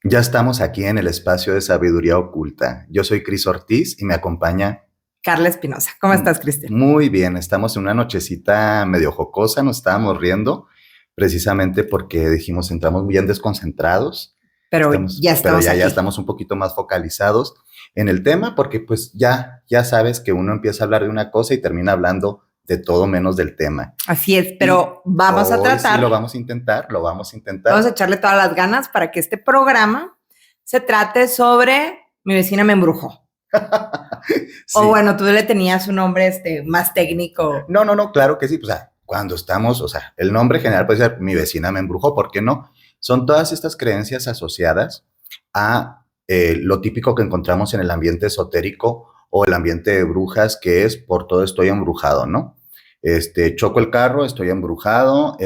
Ya estamos aquí en el espacio de sabiduría oculta. Yo soy Cris Ortiz y me acompaña. Carla Espinosa. ¿Cómo estás, Cristian? Muy bien, estamos en una nochecita medio jocosa, nos estábamos riendo, precisamente porque dijimos, entramos bien desconcentrados, Pero ya pero estamos ya aquí. estamos un poquito más focalizados en el tema, porque pues ya sabes que uno empieza a hablar de una cosa y termina hablando de todo menos del tema. Así es, Y pero vamos a hoy sí tratar, lo vamos a vamos a intentar. echarle todas las ganas para que este programa se trate sobre mi vecina me embrujó. O Sí. bueno, tú le tenías un nombre más técnico. No, claro que sí. O sea, cuando estamos, o sea, el nombre general puede ser mi vecina me embrujó, ¿por qué no? Son todas estas creencias asociadas a lo típico que encontramos en el ambiente esotérico o el ambiente de brujas, que es por todo estoy embrujado, ¿no? Choco el carro, estoy embrujado,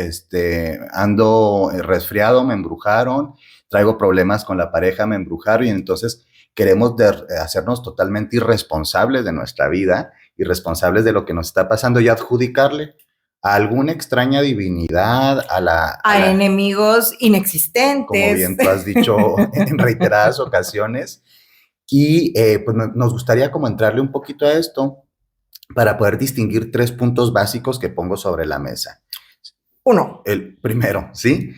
ando resfriado, me embrujaron, traigo problemas con la pareja, me embrujaron, y entonces queremos hacernos totalmente irresponsables de nuestra vida y responsables de lo que nos está pasando y adjudicarle a alguna extraña divinidad, A la, enemigos como inexistentes. bien tú has dicho en reiteradas ocasiones. Y pues nos gustaría como entrarle un poquito a esto para poder distinguir tres puntos básicos que pongo sobre la mesa. Uno, El primero, ¿sí?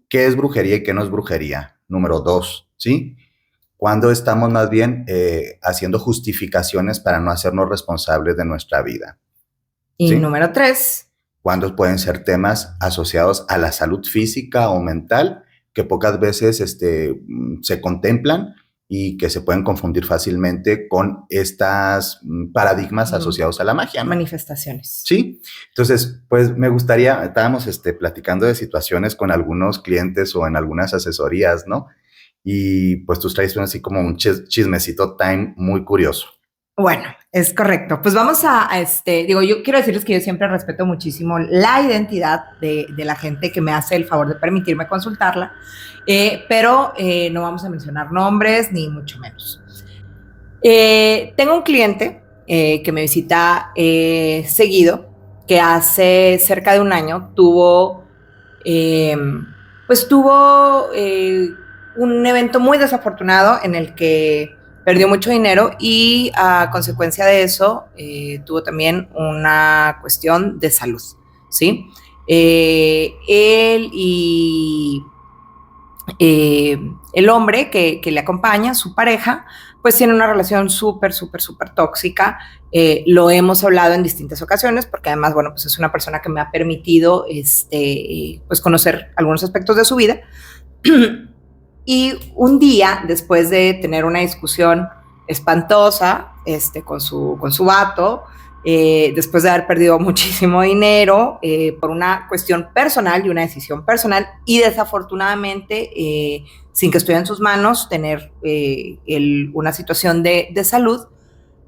¿Qué es brujería y qué no es brujería? Número dos, ¿sí? Cuando estamos más bien haciendo justificaciones para no hacernos responsables de nuestra vida, y ¿sí? número tres, Cuando pueden ser temas asociados a la salud física o mental que pocas veces se contemplan y que se pueden confundir fácilmente con estas paradigmas asociados a la magia, ¿no? manifestaciones. Sí, entonces, pues me gustaría, estábamos platicando de situaciones con algunos clientes o en algunas asesorías, ¿no? Y pues tú traes así como un chismecito time muy curioso. Bueno, es correcto. Pues vamos digo, yo quiero decirles que yo siempre respeto muchísimo la identidad de la gente que me hace el favor de permitirme consultarla, pero no vamos a mencionar nombres ni mucho menos. Tengo un cliente que me visita seguido, que hace cerca de un año eh, tuvo un evento muy desafortunado en el que perdió mucho dinero y a consecuencia de eso tuvo también una cuestión de salud, ¿sí? Él y el hombre que le acompaña, su pareja, pues tiene una relación súper tóxica. Lo hemos hablado en distintas ocasiones porque además, bueno, pues es una persona que me ha permitido pues conocer algunos aspectos de su vida. Y un día, después de tener una discusión espantosa con su vato, después de haber perdido muchísimo dinero por una cuestión personal y una decisión personal, y desafortunadamente, sin que estuviera en sus manos, tener una situación de salud,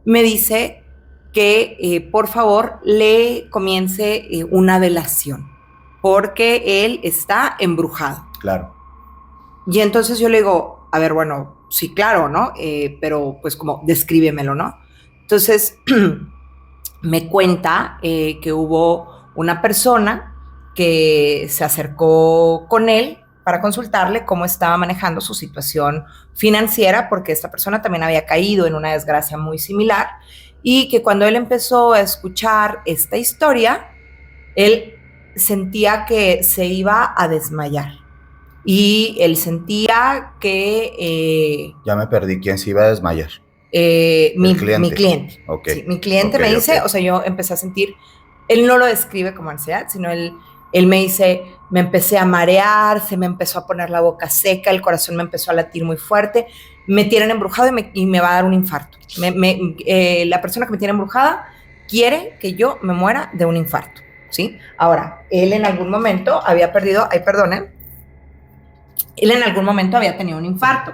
me dice que por favor le comience una velación, porque él está embrujado. Claro. Y entonces yo le digo, a ver, bueno, sí, claro, ¿no? Pero pues como, descríbemelo, ¿no? Entonces me cuenta que hubo una persona que se acercó con él para consultarle cómo estaba manejando su situación financiera, porque esta persona también había caído en una desgracia muy similar, y que cuando él empezó a escuchar esta historia, él sentía que se iba a desmayar. Y él sentía que Ya me perdí. ¿Quién se iba a desmayar? mi cliente, Ok. sí, mi cliente Ok, me ok. dice, o sea, yo empecé a sentir, él no lo describe como ansiedad, sino él me dice, me empecé a marear, se me empezó a poner la boca seca, el corazón me empezó a latir muy fuerte, me tienen embrujado y me va a dar un infarto. La persona que me tiene embrujada quiere que yo me muera de un infarto, ¿sí? Ahora, él en algún momento había perdido, ay, perdonen, él en algún momento había tenido un infarto.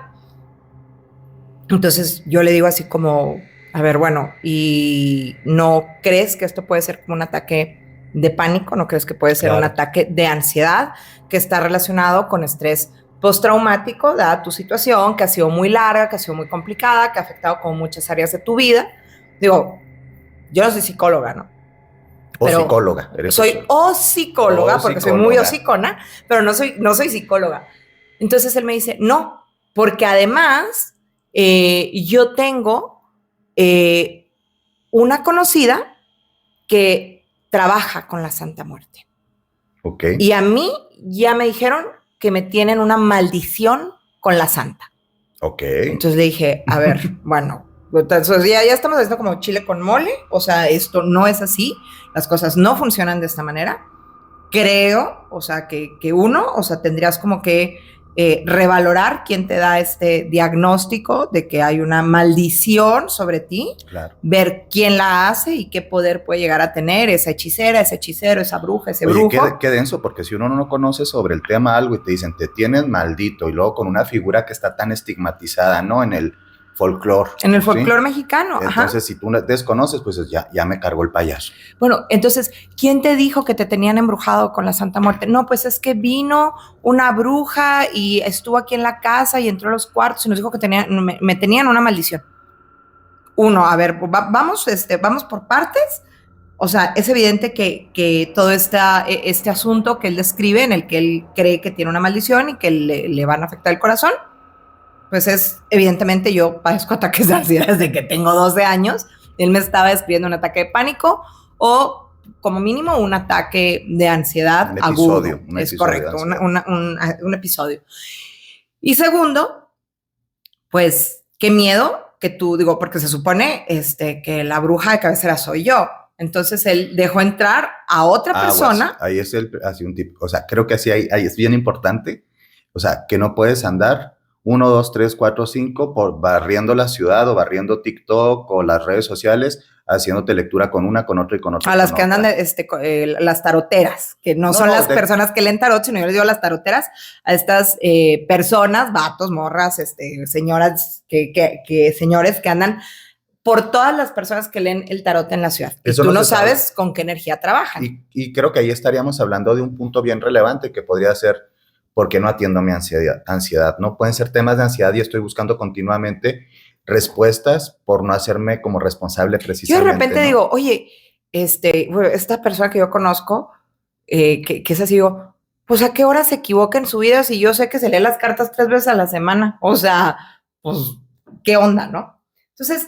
Entonces yo le digo así como, a ver, bueno, ¿y no crees que esto puede ser como un ataque de pánico? ¿No crees que puede ser un Claro. ataque de ansiedad que está relacionado con estrés postraumático, dada tu situación, que ha sido muy larga, que ha sido muy complicada, que ha afectado como muchas áreas de tu vida? Digo, yo no soy psicóloga, ¿no? O Pero psicóloga. soy psicóloga, porque soy muy hocicona, pero no soy psicóloga. Entonces él me dice, no, porque además yo tengo una conocida que trabaja con la Santa Muerte. Ok. Y a mí ya me dijeron que me tienen una maldición con la Santa. Ok. Entonces le dije, a ver, bueno, entonces ya estamos haciendo como chile con mole, o sea, esto no es así, las cosas no funcionan de esta manera. Creo, o sea, que uno, o sea, tendrías como que revalorar quién te da este diagnóstico de que hay una maldición sobre ti, Claro. ver quién la hace y qué poder puede llegar a tener esa hechicera, ese hechicero, esa bruja, ese Oye, brujo. qué denso, porque si uno no conoce sobre el tema algo y te dicen, te tienes maldito, y luego con una figura que está tan estigmatizada, ¿no? En el folclore. En el ¿sí? folclore mexicano, Entonces, ajá. si tú desconoces, pues ya me cargó el payaso. Bueno, entonces, ¿quién te dijo que te tenían embrujado con la Santa Muerte? No, pues es que vino una bruja y estuvo aquí en la casa y entró a los cuartos y nos dijo que me tenían una maldición. Uno, a ver, vamos por partes. O sea, es evidente que todo este asunto que él describe, en el que él cree que tiene una maldición y que le van a afectar el corazón, pues es, evidentemente, yo padezco ataques de ansiedad desde que tengo 12 años. Él me estaba describiendo un ataque de pánico o, como mínimo, un ataque de ansiedad agudo. Es correcto, un episodio. Y segundo, pues, qué miedo que tú, digo, porque se supone que la bruja de cabecera soy yo. Entonces él dejó entrar a otra persona. Ahí es así un tipo, o sea, creo que así ahí es bien importante, o sea, que no puedes andar 1, 2, 3, 4, 5 por barriendo la ciudad o barriendo TikTok o las redes sociales, haciéndote lectura con una, con otra y con otra. A las que andan las taroteras, que no son las personas que leen tarot, sino yo les digo las taroteras a estas personas, vatos, morras, señoras, señores que andan por todas las personas que leen el tarot en la ciudad. Y tú no sabes con qué energía trabajan. Y creo que ahí estaríamos hablando de un punto bien relevante que podría ser, ¿por qué no atiendo mi ansiedad? No pueden ser temas de ansiedad y estoy buscando continuamente respuestas por no hacerme como responsable precisamente. Yo de repente digo, oye, esta persona que yo conozco, que es así, digo, pues ¿a qué hora se equivoca en su vida si yo sé que se lee las cartas 3 veces a la semana? O sea, pues, ¿qué onda, no? Entonces,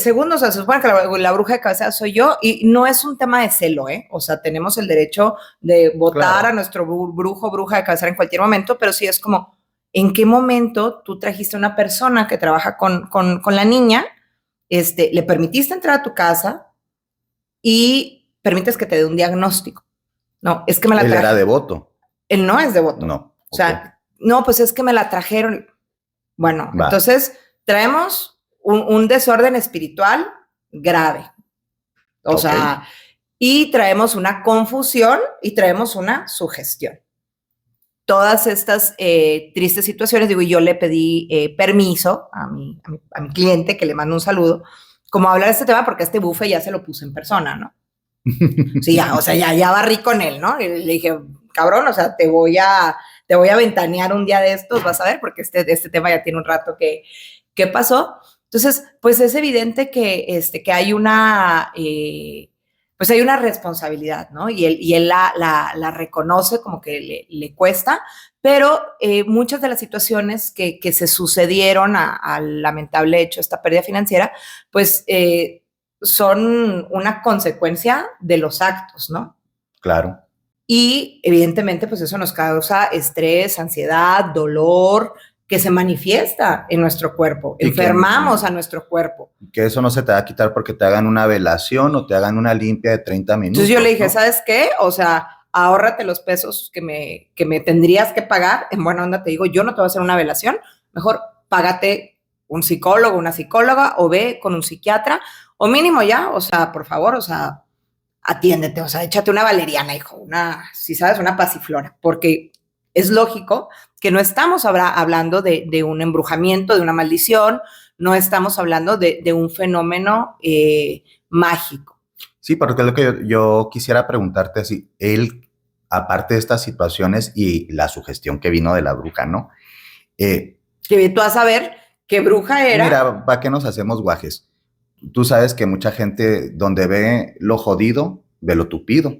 segundo, o sea, se supone que la bruja de cabecera soy yo y no es un tema de celo, ¿eh? O sea, tenemos el derecho de votar a nuestro bruja de cabecera en cualquier momento, pero sí es como, ¿en qué momento tú trajiste una persona que trabaja con la niña, le permitiste entrar a tu casa y permites que te dé un diagnóstico? No, es que me la trajeron. Él era devoto. Él no es devoto. No. O sea, no, pues es que me la trajeron. Bueno, entonces traemos un desorden espiritual grave. O sea, y traemos una confusión y traemos una sugestión. Todas estas tristes situaciones, digo, yo le pedí permiso a mi cliente, que le mando un saludo, como hablar de este tema, porque este buffet ya se lo puse en persona, ¿no? Sí, ya, o sea, ya barrí con él, ¿no? Y le dije, cabrón, o sea, te voy a ventanear un día de estos, vas a ver, porque este tema ya tiene un rato que pasó. Entonces, pues es evidente que hay una, pues hay una responsabilidad, ¿no? Y él la reconoce como que le cuesta, pero muchas de las situaciones que se sucedieron al lamentable hecho, esta pérdida financiera, pues son una consecuencia de los actos, ¿no? Claro. Y evidentemente, pues eso nos causa estrés, ansiedad, dolor, que se manifiesta en nuestro cuerpo. Enfermamos a nuestro cuerpo. Que eso no se te va a quitar porque te hagan una velación o te hagan una limpia de 30 minutos. Entonces yo le dije, ¿no? ¿Sabes qué? O sea, ahórrate los pesos que me tendrías que pagar. En buena onda te digo, yo no te voy a hacer una velación. Mejor págate un psicólogo, una psicóloga, o ve con un psiquiatra, o mínimo ya, o sea, por favor, o sea, atiéndete, o sea, échate una valeriana, hijo, si sabes, una pasiflora, porque es lógico que no estamos hablando de un embrujamiento, de una maldición, no estamos hablando de un fenómeno mágico. Sí, porque es lo que yo quisiera preguntarte, así, él, aparte de estas situaciones y la sugestión que vino de la bruja, ¿no? Que tú vas a ver qué bruja era. Mira, ¿para qué nos hacemos guajes? Tú sabes que mucha gente donde ve lo jodido, ve lo tupido.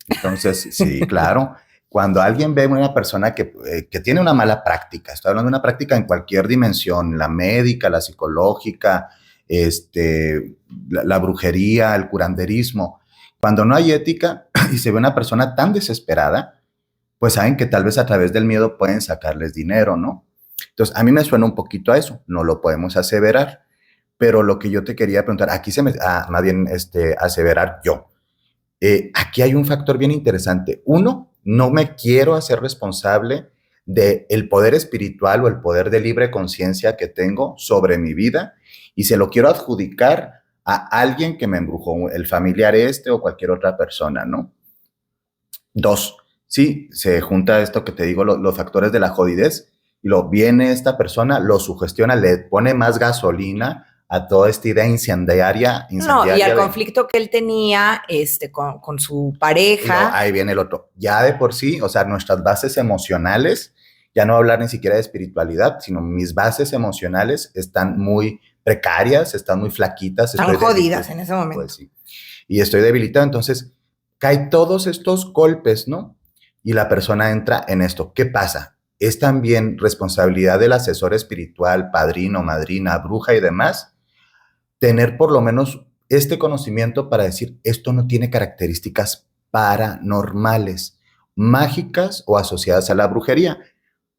Entonces, sí, claro. cuando alguien ve a una persona que tiene una mala práctica, estoy hablando de una práctica en cualquier dimensión, la médica, la psicológica, la brujería, el curanderismo, cuando no hay ética y se ve una persona tan desesperada, pues saben que tal vez a través del miedo pueden sacarles dinero, ¿no? Entonces, a mí me suena un poquito a eso, no lo podemos aseverar, pero lo que yo te quería preguntar, aquí más bien aseverar yo. Aquí hay un factor bien interesante. Uno, no me quiero hacer responsable del poder espiritual o el poder de libre conciencia que tengo sobre mi vida y se lo quiero adjudicar a alguien que me embrujó, el familiar o cualquier otra persona, ¿no? Dos, sí, se junta esto que te digo, los factores de la jodidez, y viene esta persona, lo sugestiona, le pone más gasolina a toda esta idea incendiaria. No, y al conflicto que él tenía con su pareja. No, ahí viene el otro. Ya de por sí, o sea, nuestras bases emocionales, ya no hablar ni siquiera de espiritualidad, sino mis bases emocionales están muy precarias, están muy flaquitas. Están jodidas en ese momento. Pues, sí. Y estoy debilitado, entonces caen todos estos golpes, ¿no? Y la persona entra en esto. ¿Qué pasa? Es también responsabilidad del asesor espiritual, padrino, madrina, bruja y demás, tener por lo menos este conocimiento para decir, esto no tiene características paranormales, mágicas o asociadas a la brujería.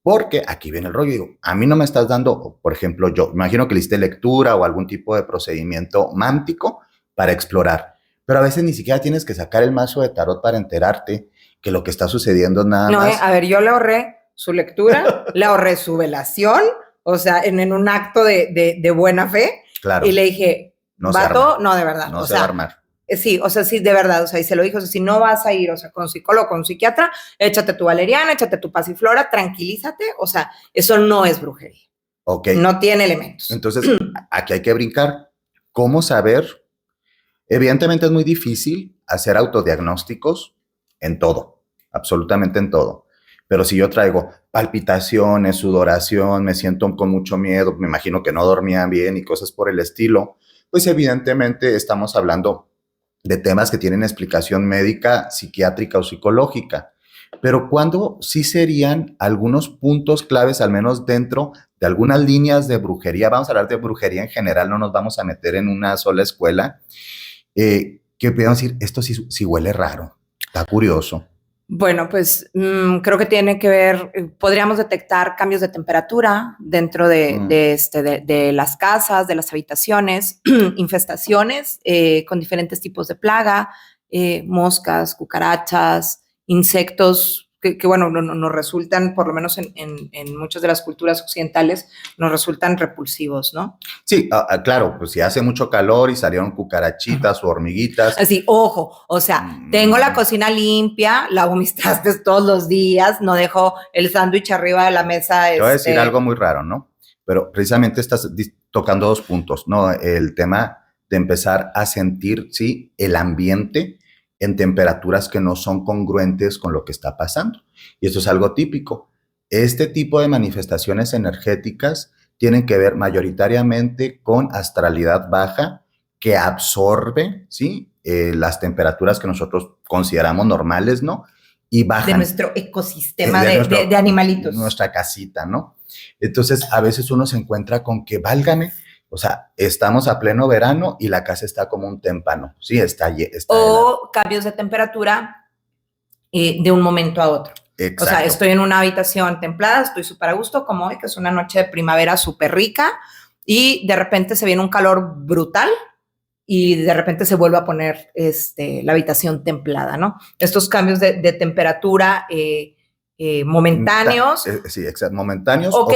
Porque aquí viene el rollo, digo, a mí no me estás dando, por ejemplo, yo imagino que le hiciste lectura o algún tipo de procedimiento mántico para explorar, pero a veces ni siquiera tienes que sacar el mazo de tarot para enterarte que lo que está sucediendo es nada más. A ver, yo le ahorré su lectura, le ahorré su velación, o sea, en un acto de buena fe. Claro. Y le dije, no vato, no, de verdad. No se va a armar. Sí, o sea, sí, de verdad, o sea, y se lo dijo, o sea, si no vas a ir, o sea, con psicólogo, con psiquiatra, échate tu valeriana, échate tu pasiflora, tranquilízate, o sea, eso no es brujería. Ok. No tiene elementos. Entonces, aquí hay que brincar. ¿Cómo saber? Evidentemente es muy difícil hacer autodiagnósticos en todo, absolutamente en todo. Pero si yo traigo palpitaciones, sudoración, me siento con mucho miedo, me imagino que no dormía bien y cosas por el estilo, pues evidentemente estamos hablando de temas que tienen explicación médica, psiquiátrica o psicológica. Pero ¿cuándo sí serían algunos puntos claves, al menos dentro de algunas líneas de brujería? Vamos a hablar de brujería en general, no nos vamos a meter en una sola escuela. Que podemos decir, esto sí huele raro, está curioso. Bueno, pues creo que tiene que ver, podríamos detectar cambios de temperatura dentro de las casas, de las habitaciones, infestaciones con diferentes tipos de plaga, moscas, cucarachas, insectos que bueno, nos resultan, por lo menos en muchas de las culturas occidentales, nos resultan repulsivos, ¿no? Sí, claro, pues si hace mucho calor y salieron cucarachitas o hormiguitas. Así, ojo, o sea, tengo la cocina limpia, lavo mis trastes todos los días, no dejo el sándwich arriba de la mesa. Te voy a decir algo muy raro, ¿no? Pero precisamente estás tocando dos puntos, ¿no? El tema de empezar a sentir, sí, el ambiente en temperaturas que no son congruentes con lo que está pasando. Y esto es algo típico. Este tipo de manifestaciones energéticas tienen que ver mayoritariamente con astralidad baja que absorbe, ¿sí? Las temperaturas que nosotros consideramos normales, ¿no? Y bajan. De nuestro ecosistema de animalitos. Nuestra casita, ¿no? Entonces, a veces uno se encuentra con que, válgame, o sea, estamos a pleno verano y la casa está como un témpano, ¿sí? Está o cambios de temperatura de un momento a otro. Exacto. O sea, estoy en una habitación templada, estoy súper a gusto, como hoy, que es una noche de primavera súper rica, y de repente se viene un calor brutal y de repente se vuelve a poner la habitación templada, ¿no? Estos cambios de temperatura momentáneos. Sí, exacto, momentáneos. O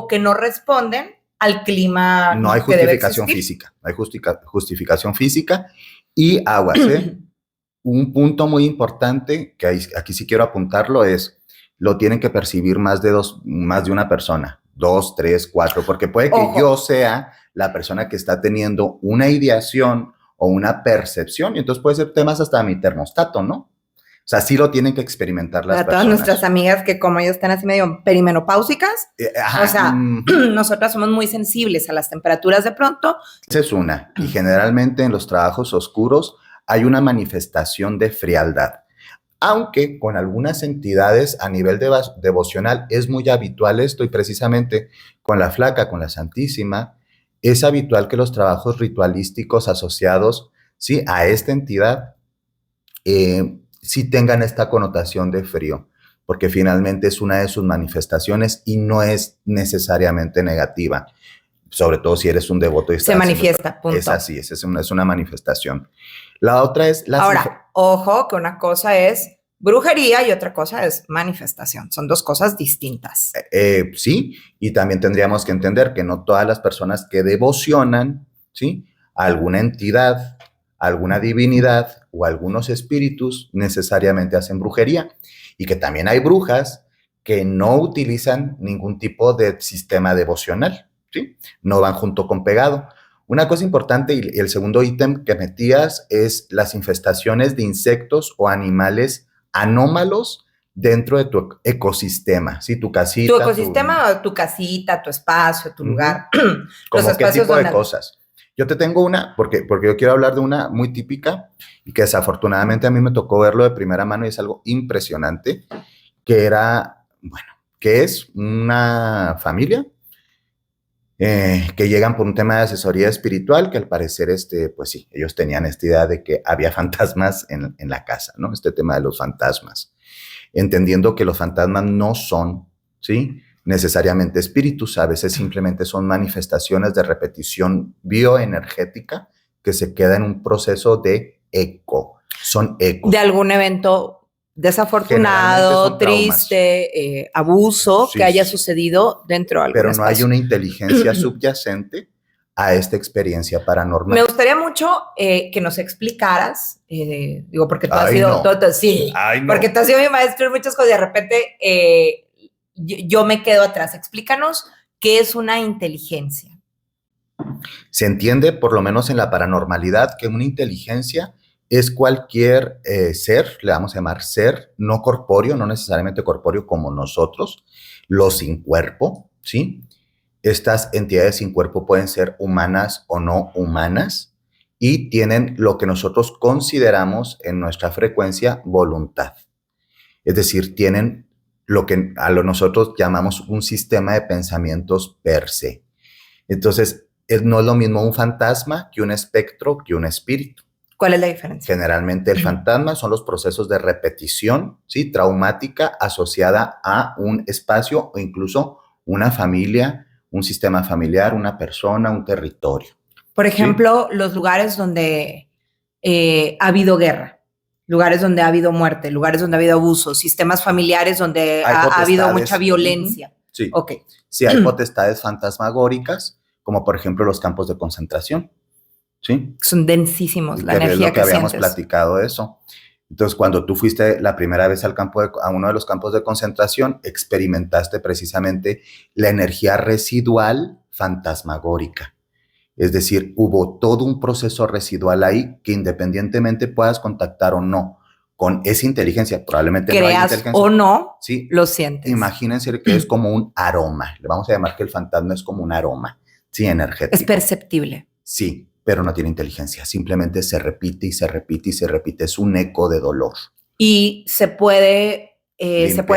que no responden al clima. No hay justificación física, no hay justificación física. Y aguas, un punto muy importante que aquí sí quiero apuntarlo es, lo tienen que percibir más de una persona, 2, 3, 4, porque puede que yo sea la persona que está teniendo una ideación o una percepción, y entonces puede ser temas hasta mi termostato, ¿no? O sea, sí lo tienen que experimentar las personas. Para todas nuestras amigas que como ellos están así medio perimenopáusicas, o sea, nosotras somos muy sensibles a las temperaturas de pronto. Esa es una, y generalmente en los trabajos oscuros hay una manifestación de frialdad. aunque con algunas entidades a nivel devocional es muy habitual esto, y precisamente con la Flaca, con la Santísima, es habitual que los trabajos ritualísticos asociados, ¿sí?, a esta entidad sí tengan esta connotación de frío, porque finalmente es una de sus manifestaciones y no es necesariamente negativa, sobre todo si eres un devoto. Y se manifiesta, punto. Es así, es una manifestación. La otra es... Ahora, ojo, que una cosa es brujería y otra cosa es manifestación. Son dos cosas distintas. Sí, y también tendríamos que entender que no todas las personas que devocionan, ¿sí?, a alguna entidad, alguna divinidad o algunos espíritus necesariamente hacen brujería, y que también hay brujas que no utilizan ningún tipo de sistema devocional, ¿sí? No van junto con pegado. Una cosa importante, y el segundo ítem que metías, es las infestaciones de insectos o animales anómalos dentro de tu ecosistema, ¿sí? Tu casita. Tu ecosistema, tu casita, tu espacio, tu lugar. Como qué tipo de cosas. Yo te tengo una, porque yo quiero hablar de una muy típica y que desafortunadamente a mí me tocó verlo de primera mano y es algo impresionante, que es una familia que llegan por un tema de asesoría espiritual, que al parecer, pues sí, ellos tenían esta idea de que había fantasmas en la casa, ¿no? Este tema de los fantasmas. Entendiendo que los fantasmas no son, ¿sí?, necesariamente espíritus, a veces simplemente son manifestaciones de repetición bioenergética que se queda en un proceso de eco. Son ecos. De algún evento desafortunado, triste, abuso, sí, que haya sucedido dentro de algún Pero no espacio. hay una inteligencia subyacente a esta experiencia paranormal. Me gustaría mucho que nos explicaras, digo, porque tú has sido, no. Sí, no. Porque tú has sido mi maestro en muchas cosas y de repente yo me quedo atrás. Explícanos qué es una inteligencia. Se entiende, por lo menos en la paranormalidad, que una inteligencia es cualquier ser, le vamos a llamar ser, no corpóreo, no necesariamente corpóreo como nosotros, los sin cuerpo, ¿sí? Estas entidades sin cuerpo pueden ser humanas o no humanas y tienen lo que nosotros consideramos en nuestra frecuencia voluntad. Es decir, tienen lo que nosotros llamamos un sistema de pensamientos per se. Entonces, no es lo mismo un fantasma que un espectro, que un espíritu. ¿Cuál es la diferencia? Generalmente el fantasma son los procesos de repetición, ¿sí?, traumática asociada a un espacio o incluso una familia, un sistema familiar, una persona, un territorio. Por ejemplo, ¿sí?, los lugares donde ha habido guerra, lugares donde ha habido muerte, lugares donde ha habido abuso, sistemas familiares donde ha habido mucha violencia. Sí. Okay. Sí, hay potestades fantasmagóricas, como por ejemplo los campos de concentración. ¿Sí? Son densísimos, la energía que habíamos sientes. Platicado eso. Entonces, cuando tú fuiste la primera vez a uno de los campos de concentración, experimentaste precisamente la energía residual fantasmagórica. Es decir, hubo todo un proceso residual ahí que independientemente puedas contactar o no con esa inteligencia, probablemente creas no hay inteligencia. O no, sí, lo sientes. Imagínense que es como un aroma. Le vamos a llamar que el fantasma es como un aroma, sí, energético. Es perceptible. Sí, pero no tiene inteligencia. Simplemente se repite y se repite y se repite. Es un eco de dolor. ¿Y se pueden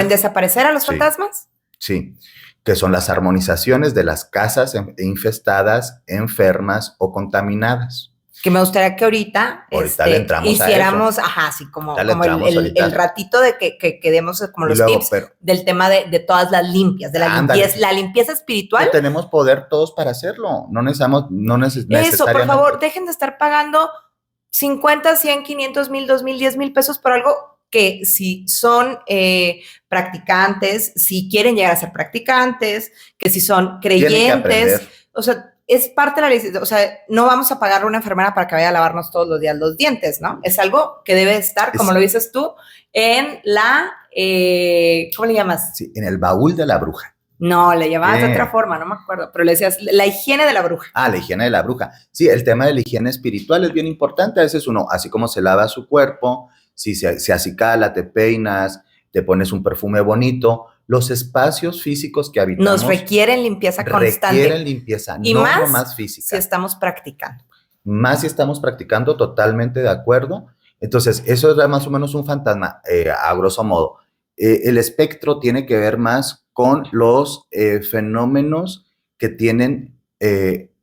desaparecer a los fantasmas? Sí, que son las armonizaciones de las casas infestadas, enfermas o contaminadas. Que me gustaría que ahorita le entramos hiciéramos, a eso. ajá, así como el ratito de que demos como los tips del tema de todas las limpias, de la limpieza espiritual. Que tenemos poder todos para hacerlo. No necesariamente. Eso, por favor, dejen de estar pagando 50, 100, 500 mil, 2,000, 10,000 pesos por algo que si son practicantes, si quieren llegar a ser practicantes, que si son creyentes, o sea, es parte de la ley, o sea, no vamos a pagarle a una enfermera para que vaya a lavarnos todos los días los dientes, ¿no? Es algo que debe estar, como lo dices tú, en la, ¿cómo le llamas? Sí, en el baúl de la bruja. No, le llamabas de otra forma, no me acuerdo, pero le decías la higiene de la bruja. Ah, la higiene de la bruja. Sí, el tema de la higiene espiritual es bien importante. A veces uno, así como se lava su cuerpo, si se acicala, te peinas, te pones un perfume bonito, los espacios físicos que habitamos nos requieren limpieza constante. Requieren limpieza, y no más más física. Si estamos practicando. Más si estamos practicando, totalmente de acuerdo. Entonces, eso es más o menos un fantasma, a grosso modo. El espectro tiene que ver más con los fenómenos que tienen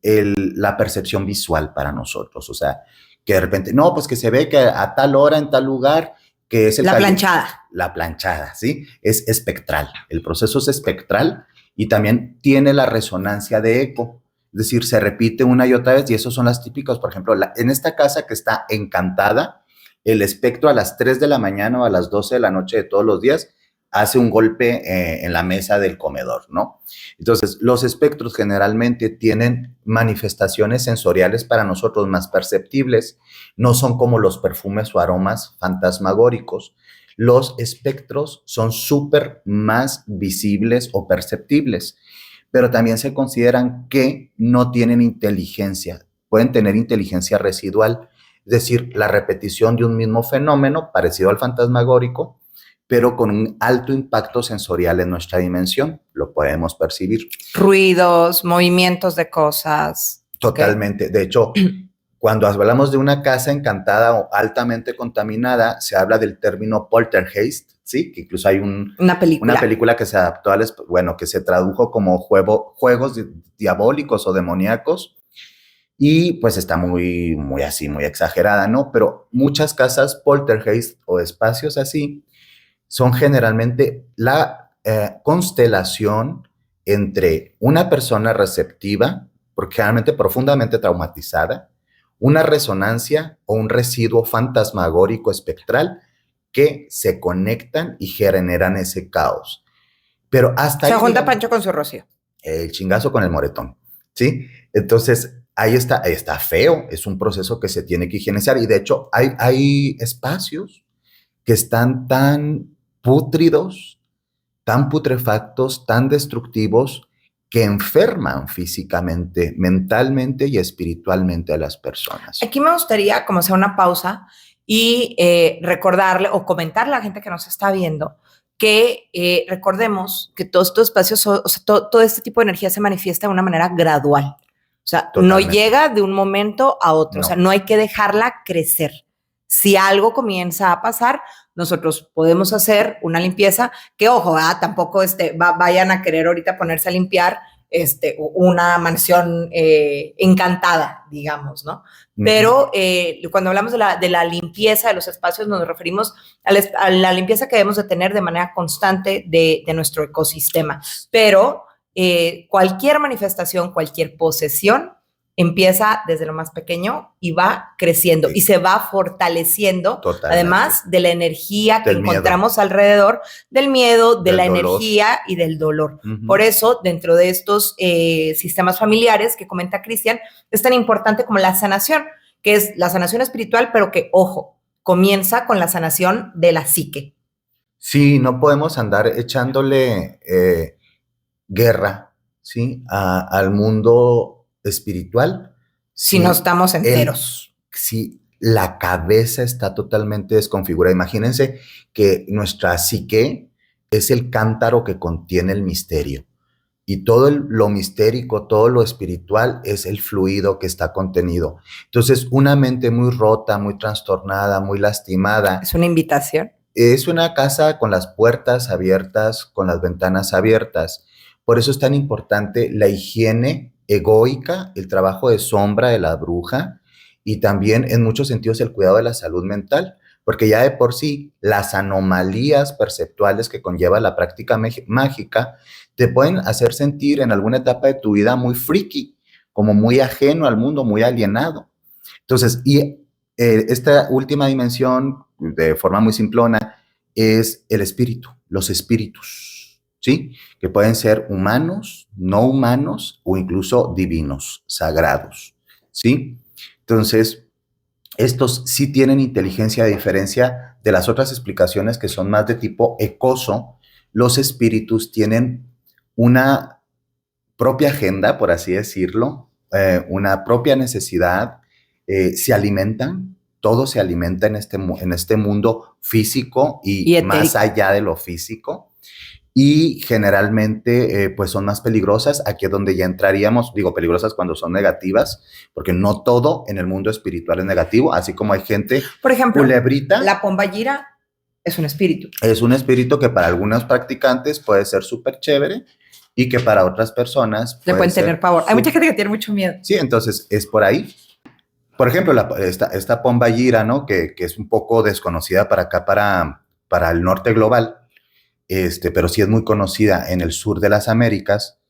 la percepción visual para nosotros. O sea, que de repente, no, pues que se ve que a tal hora, en tal lugar, que es el La planchada. La planchada, ¿sí? Es espectral. El proceso es espectral y también tiene la resonancia de eco. Es decir, se repite una y otra vez y esos son las típicas. Por ejemplo, en esta casa que está encantada, el espectro a las 3 de la mañana o a las 12 de la noche de todos los días hace un golpe en la mesa del comedor, ¿no? Entonces, los espectros generalmente tienen manifestaciones sensoriales para nosotros más perceptibles, no son como los perfumes o aromas fantasmagóricos. Los espectros son súper más visibles o perceptibles, pero también se consideran que no tienen inteligencia, pueden tener inteligencia residual, es decir, la repetición de un mismo fenómeno parecido al fantasmagórico, pero con un alto impacto sensorial en nuestra dimensión, lo podemos percibir. Ruidos, movimientos de cosas. Totalmente. Okay. De hecho, cuando hablamos de una casa encantada o altamente contaminada, se habla del término poltergeist, ¿sí? Que incluso hay una película que se adaptó que se tradujo como juegos diabólicos o demoníacos, y pues está muy exagerada, ¿no? Pero muchas casas poltergeist o espacios así son generalmente la constelación entre una persona receptiva, porque generalmente profundamente traumatizada, una resonancia o un residuo fantasmagórico espectral que se conectan y generan ese caos. Pero hasta se ahí, junta Pancho con su Rocío. El chingazo con el moretón, ¿sí? Entonces, ahí está feo, es un proceso que se tiene que higienizar y de hecho hay espacios que están tan pútridos, tan putrefactos, tan destructivos, que enferman físicamente, mentalmente y espiritualmente a las personas. Aquí me gustaría como hacer una pausa y recordarle o comentarle a la gente que nos está viendo que recordemos que todos estos espacios, o sea, todo este tipo de energía se manifiesta de una manera gradual. O sea, totalmente. No llega de un momento a otro. No. O sea, no hay que dejarla crecer. Si algo comienza a pasar, nosotros podemos hacer una limpieza, que ojo, tampoco vayan a querer ahorita ponerse a limpiar una mansión encantada, digamos, ¿no? Uh-huh. Pero cuando hablamos de la limpieza de los espacios, nos referimos a la limpieza que debemos de tener de manera constante de nuestro ecosistema. Pero cualquier manifestación, cualquier posesión, empieza desde lo más pequeño y va creciendo y se va fortaleciendo. Totalmente. Además de la energía que encontramos alrededor, del miedo, de la energía y del dolor. Uh-huh. Por eso, dentro de estos sistemas familiares que comenta Cristian, es tan importante como la sanación, que es la sanación espiritual, pero que, ojo, comienza con la sanación de la psique. Sí, no podemos andar echándole guerra, ¿sí? Al mundo espiritual. Si no estamos enteros. Si la cabeza está totalmente desconfigurada. Imagínense que nuestra psique es el cántaro que contiene el misterio. Y todo lo mistérico, todo lo espiritual es el fluido que está contenido. Entonces, una mente muy rota, muy trastornada, muy lastimada. ¿Es una invitación? Es una casa con las puertas abiertas, con las ventanas abiertas. Por eso es tan importante la higiene egoica, el trabajo de sombra de la bruja y también en muchos sentidos el cuidado de la salud mental, porque ya de por sí las anomalías perceptuales que conlleva la práctica mágica te pueden hacer sentir en alguna etapa de tu vida muy friki, como muy ajeno al mundo, muy alienado. Entonces, esta última dimensión, de forma muy simplona, es el espíritu, los espíritus. ¿Sí? Que pueden ser humanos, no humanos o incluso divinos, sagrados, ¿sí? Entonces, estos sí tienen inteligencia a diferencia de las otras explicaciones que son más de tipo ecoso. Los espíritus tienen una propia agenda, por así decirlo, una propia necesidad, se alimentan, todo se alimenta en este mundo físico y más allá de lo físico. y generalmente pues son más peligrosas. Aquí es donde ya entraríamos, digo peligrosas cuando son negativas, porque no todo en el mundo espiritual es negativo, así como hay gente, por ejemplo, culebrita. La Pombayira es un espíritu. Es un espíritu que para algunos practicantes puede ser súper chévere y que para otras personas le pueden tener pavor. Hay mucha gente que tiene mucho miedo. Sí, entonces es por ahí. Por ejemplo, esta Pombayira, ¿no? Que es un poco desconocida para acá, para el norte global, pero sí es muy conocida en el sur de las Américas.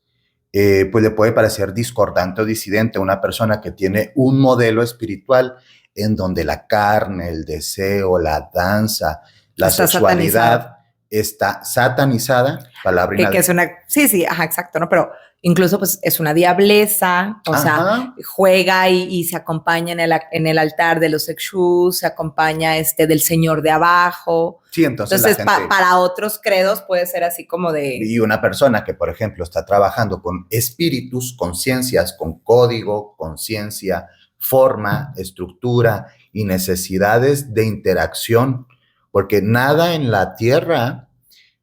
Pues le puede parecer discordante o disidente a una persona que tiene un modelo espiritual en donde la carne, el deseo, la danza, la sexualidad está satanizada, palabra que es una, sí, ajá, exacto, ¿no? Pero incluso pues es una diableza, o sea, juega y se acompaña en el altar de los Exus, se acompaña del señor de abajo. Sí, entonces para otros credos puede ser así como de... Y una persona que, por ejemplo, está trabajando con espíritus, conciencias, con código, conciencia, forma, estructura y necesidades de interacción, porque nada en la Tierra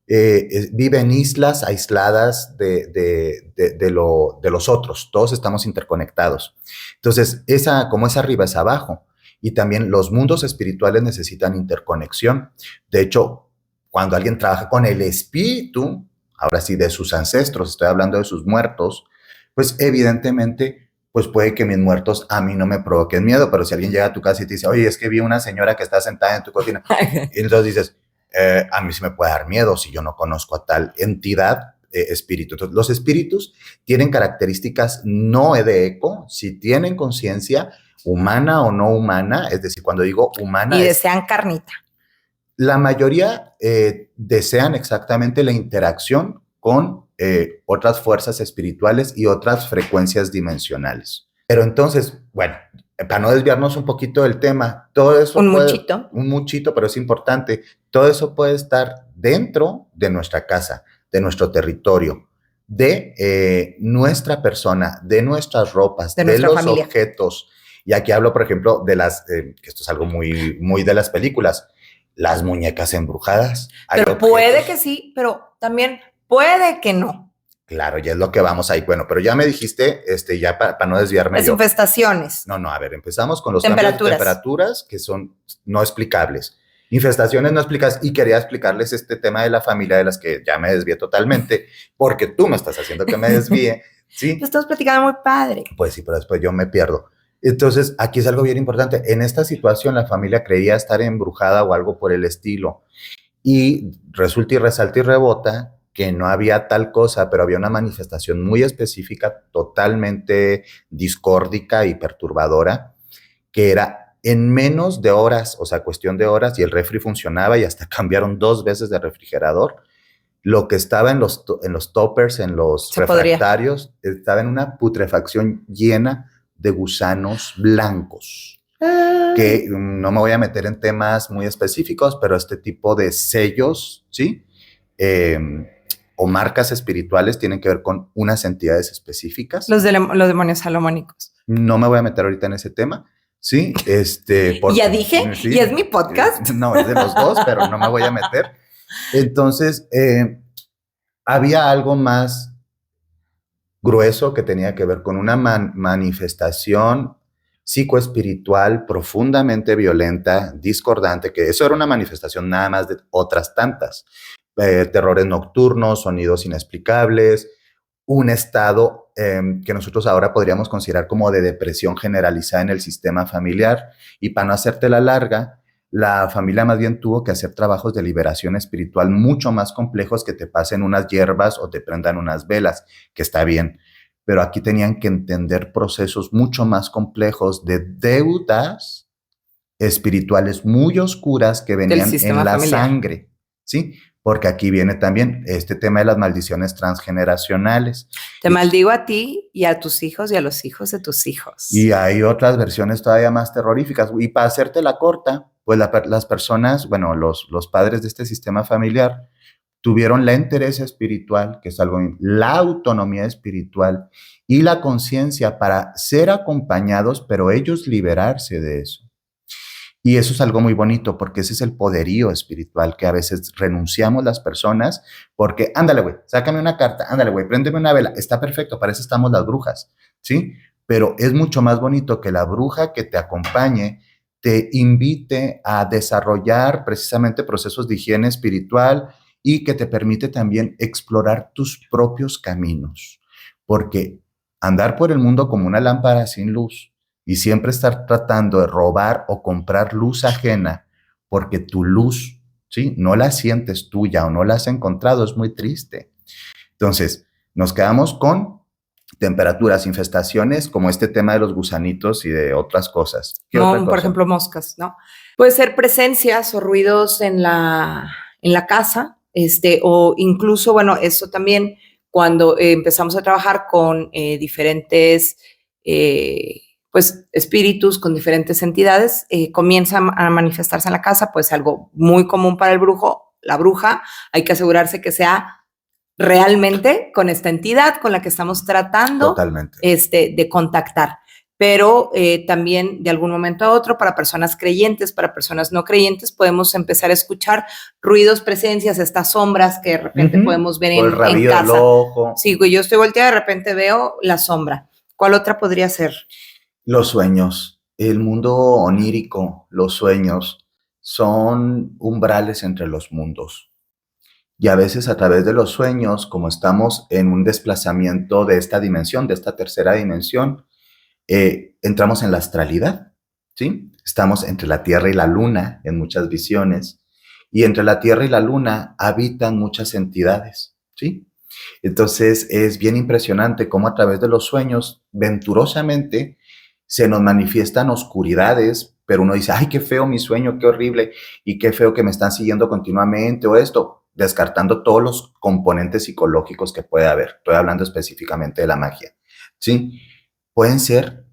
vive en islas aisladas de los otros, todos estamos interconectados. Entonces, como es arriba, es abajo. Y también los mundos espirituales necesitan interconexión. De hecho, cuando alguien trabaja con el espíritu, ahora sí, de sus ancestros, estoy hablando de sus muertos, pues evidentemente, pues puede que mis muertos a mí no me provoquen miedo, pero si alguien llega a tu casa y te dice, oye, es que vi una señora que está sentada en tu cocina, y entonces dices, a mí sí me puede dar miedo si yo no conozco a tal entidad, espíritu. Entonces, los espíritus tienen características no de eco, si tienen conciencia humana o no humana, es decir, cuando digo humana... Y desean carnita. La mayoría desean exactamente la interacción con otras fuerzas espirituales y otras frecuencias dimensionales. Pero entonces, bueno, para no desviarnos un poquito del tema, todo eso... Un muchito, pero es importante. Todo eso puede estar dentro de nuestra casa, de nuestro territorio, de nuestra persona, de nuestras ropas, de los familia. Objetos. Y aquí hablo, por ejemplo, de que esto es algo muy, muy de las películas, las muñecas embrujadas. Pero puede que sí, pero también puede que no. Claro, ya es lo que vamos ahí. Bueno, pero ya me dijiste, ya para no desviarme. Las infestaciones. No, a ver, empezamos con los cambios de temperaturas que son no explicables. Infestaciones no explicadas, y quería explicarles este tema de la familia, de las que ya me desvié totalmente, porque tú me estás haciendo que me desvíe, ¿sí? Te estás platicando muy padre. Pues sí, pero después yo me pierdo. Entonces, aquí es algo bien importante. En esta situación, la familia creía estar embrujada o algo por el estilo. Y resulta y resalta y rebota que no había tal cosa, pero había una manifestación muy específica, totalmente discórdica y perturbadora, que era en menos de horas, o sea, cuestión de horas, y el refri funcionaba y hasta cambiaron 2 veces de refrigerador. Lo que estaba en los toppers, en los refractarios, estaba en una putrefacción llena de gusanos blancos, que no me voy a meter en temas muy específicos, pero este tipo de sellos, ¿sí? O marcas espirituales tienen que ver con unas entidades específicas. Los demonios salomónicos. No me voy a meter ahorita en ese tema, ¿sí? Ya dije, sí, y es mi podcast. No, es de los dos, pero no me voy a meter. Entonces, había algo más grueso que tenía que ver con una manifestación psicoespiritual profundamente violenta, discordante, que eso era una manifestación nada más de otras tantas. Terrores nocturnos, sonidos inexplicables, un estado que nosotros ahora podríamos considerar como de depresión generalizada en el sistema familiar. Y para no hacerte la larga, la familia más bien tuvo que hacer trabajos de liberación espiritual mucho más complejos que te pasen unas hierbas o te prendan unas velas, que está bien. Pero aquí tenían que entender procesos mucho más complejos de deudas espirituales muy oscuras que venían en la sangre, ¿sí? Porque aquí viene también este tema de las maldiciones transgeneracionales. Te maldigo a ti y a tus hijos y a los hijos de tus hijos. Y hay otras versiones todavía más terroríficas. Y para hacerte la corta, pues las personas, bueno, los padres de este sistema familiar tuvieron la entereza espiritual, que es algo, la autonomía espiritual y la conciencia para ser acompañados, pero ellos liberarse de eso. Y eso es algo muy bonito porque ese es el poderío espiritual que a veces renunciamos las personas porque, ándale, güey, sácame una carta, ándale, güey, préndeme una vela, está perfecto, para eso estamos las brujas, ¿sí? Pero es mucho más bonito que la bruja que te acompañe te invite a desarrollar precisamente procesos de higiene espiritual y que te permite también explorar tus propios caminos. Porque andar por el mundo como una lámpara sin luz y siempre estar tratando de robar o comprar luz ajena porque tu luz, ¿sí? No la sientes tuya o no la has encontrado, es muy triste. Entonces, nos quedamos con temperaturas, infestaciones, como este tema de los gusanitos y de otras cosas. ¿Qué otra Por cosa? ejemplo, moscas, ¿no? Puede ser presencias o ruidos en la casa, o incluso, bueno, eso también cuando empezamos a trabajar con diferentes, pues, espíritus, con diferentes entidades, comienzan a manifestarse en la casa, pues algo muy común para el brujo, la bruja, hay que asegurarse que sea realmente con esta entidad con la que estamos tratando Totalmente. de contactar. Pero también de algún momento a otro, para personas creyentes, para personas no creyentes, podemos empezar a escuchar ruidos, presencias, estas sombras que de repente podemos ver O el en rabillo del casa. ojo. Sí, yo estoy volteada, de repente veo la sombra. ¿Cuál otra podría ser? Los sueños, el mundo onírico, los sueños son umbrales entre los mundos. Y a veces a través de los sueños, como estamos en un desplazamiento de esta dimensión, de esta tercera dimensión, entramos en la astralidad, ¿sí? Estamos entre la Tierra y la Luna en muchas visiones, y entre la Tierra y la Luna habitan muchas entidades, ¿sí? Entonces es bien impresionante cómo a través de los sueños, venturosamente, se nos manifiestan oscuridades, pero uno dice, ay, qué feo mi sueño, qué horrible, y qué feo que me están siguiendo continuamente o esto, descartando todos los componentes psicológicos que puede haber. Estoy hablando específicamente de la magia, ¿sí? Pueden ser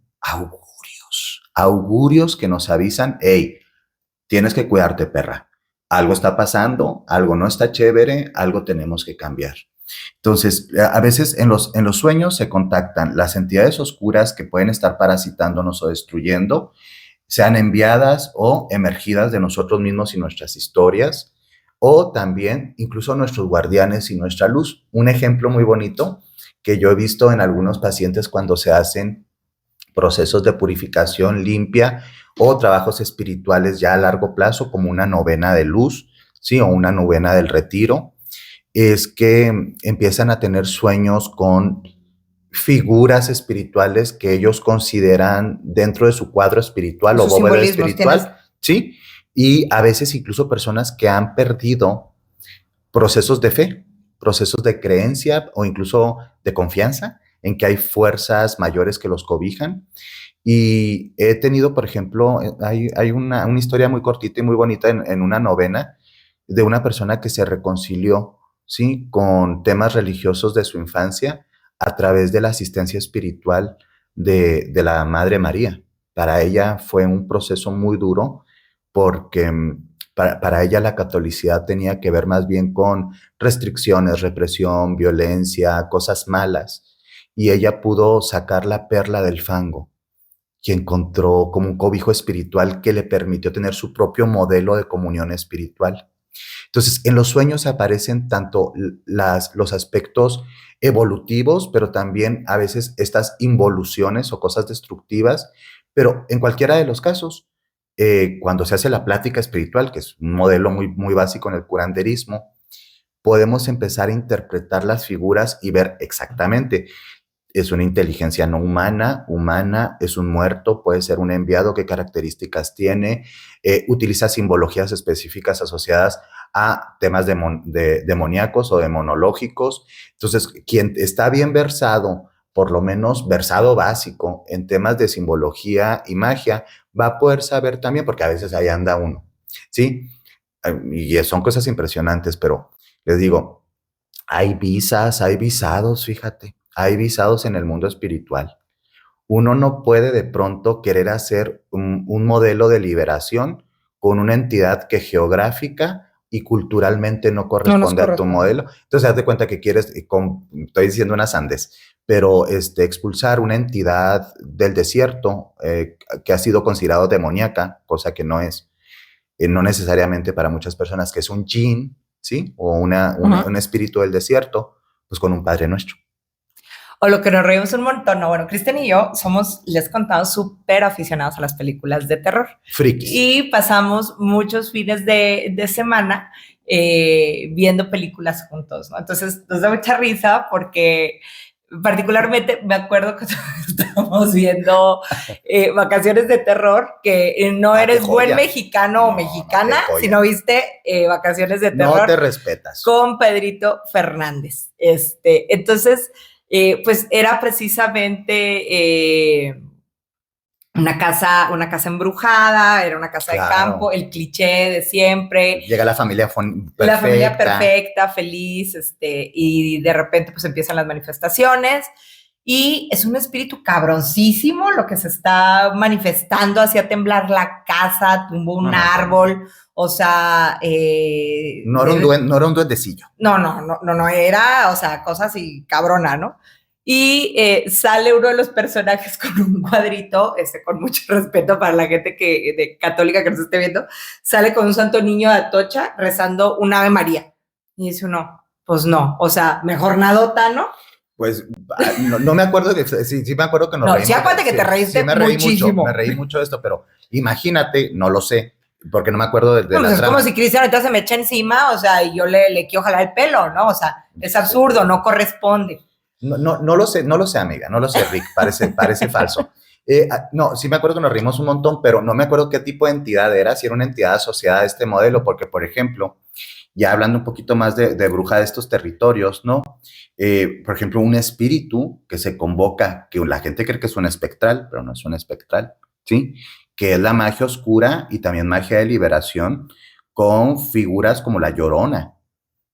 augurios que nos avisan, hey, tienes que cuidarte, perra. Algo está pasando, algo no está chévere, algo tenemos que cambiar. Entonces, a veces en los sueños se contactan las entidades oscuras que pueden estar parasitándonos o destruyendo, sean enviadas o emergidas de nosotros mismos y nuestras historias, o también incluso nuestros guardianes y nuestra luz. Un ejemplo muy bonito que yo he visto en algunos pacientes cuando se hacen procesos de purificación limpia o trabajos espirituales ya a largo plazo, como una novena de luz, ¿sí? O una novena del retiro, es que empiezan a tener sueños con figuras espirituales que ellos consideran dentro de su cuadro espiritual o Sus bóveda simbolismos, tienes. espiritual, ¿sí? Y a veces incluso personas que han perdido procesos de fe, procesos de creencia o incluso de confianza en que hay fuerzas mayores que los cobijan. Y he tenido, por ejemplo, hay una historia muy cortita y muy bonita en una novena de una persona que se reconcilió, ¿sí? Con temas religiosos de su infancia a través de la asistencia espiritual de la Madre María. Para ella fue un proceso muy duro porque para ella la catolicidad tenía que ver más bien con restricciones, represión, violencia, cosas malas. Y ella pudo sacar la perla del fango y encontró como un cobijo espiritual que le permitió tener su propio modelo de comunión espiritual. Entonces, en los sueños aparecen tanto los aspectos evolutivos, pero también a veces estas involuciones o cosas destructivas, pero en cualquiera de los casos, cuando se hace la plática espiritual, que es un modelo muy, muy básico en el curanderismo, podemos empezar a interpretar las figuras y ver exactamente es una inteligencia no humana, es un muerto, puede ser un enviado, qué características tiene, utiliza simbologías específicas asociadas a temas demoníacos o demonológicos. Entonces, quien está bien versado, por lo menos versado básico en temas de simbología y magia, va a poder saber también, porque a veces ahí anda uno, ¿sí? Y son cosas impresionantes, pero les digo, hay visas, hay visados, fíjate, hay visados en el mundo espiritual. Uno no puede de pronto querer hacer un modelo de liberación con una entidad que geográfica y culturalmente no No nos corresponde a tu corresponde. modelo. Entonces, haz de cuenta que quieres, estoy diciendo unas andes, pero expulsar una entidad del desierto que ha sido considerado demoníaca, cosa que no es, no necesariamente para muchas personas, que es un jinn, ¿sí? O un espíritu del desierto, pues con un Padre Nuestro. O lo que nos reímos un montón, no, bueno, Cristian y yo somos, les he contado, súper aficionados a las películas de terror. Frikis. Y pasamos muchos fines de semana viendo películas juntos, ¿no? Entonces nos da mucha risa porque particularmente me acuerdo que estábamos viendo Vacaciones de Terror, que no eres buen mexicano o mexicana si no viste Vacaciones de Terror. No te respetas. Con Pedrito Fernández. Entonces, pues era precisamente una casa embrujada, era una casa de campo, el cliché de siempre. Llega la familia perfecta. La familia perfecta, feliz, y de repente pues empiezan las manifestaciones y es un espíritu cabroncísimo lo que se está manifestando, hacía temblar la casa, tumbó un árbol, o sea... no era un duendecillo. No, era, o sea, cosa así cabrona, ¿no? Y sale uno de los personajes con un cuadrito, con mucho respeto para la gente de católica que nos esté viendo, sale con un santo niño de Atocha rezando un Ave María. Y dice uno, pues no, o sea, mejor nadota, ¿no? Pues no me acuerdo, sí me acuerdo que nos reímos. Sí, acuérdate que te reíste muchísimo. Me reí mucho de esto, pero imagínate, no lo sé, porque no me acuerdo de la trama. Es como si Cristian entonces se me echa encima, o sea, y yo le quiero jalar el pelo, ¿no? O sea, es absurdo, no corresponde. No lo sé, amiga, no lo sé, Rick, parece falso. No, sí me acuerdo que nos reímos un montón, pero no me acuerdo qué tipo de entidad era, si era una entidad asociada a este modelo, porque, por ejemplo, ya hablando un poquito más de bruja de estos territorios, ¿no? Por ejemplo, un espíritu que se convoca, que la gente cree que es un espectral, pero no es un espectral, ¿sí? Que es la magia oscura y también magia de liberación con figuras como la Llorona,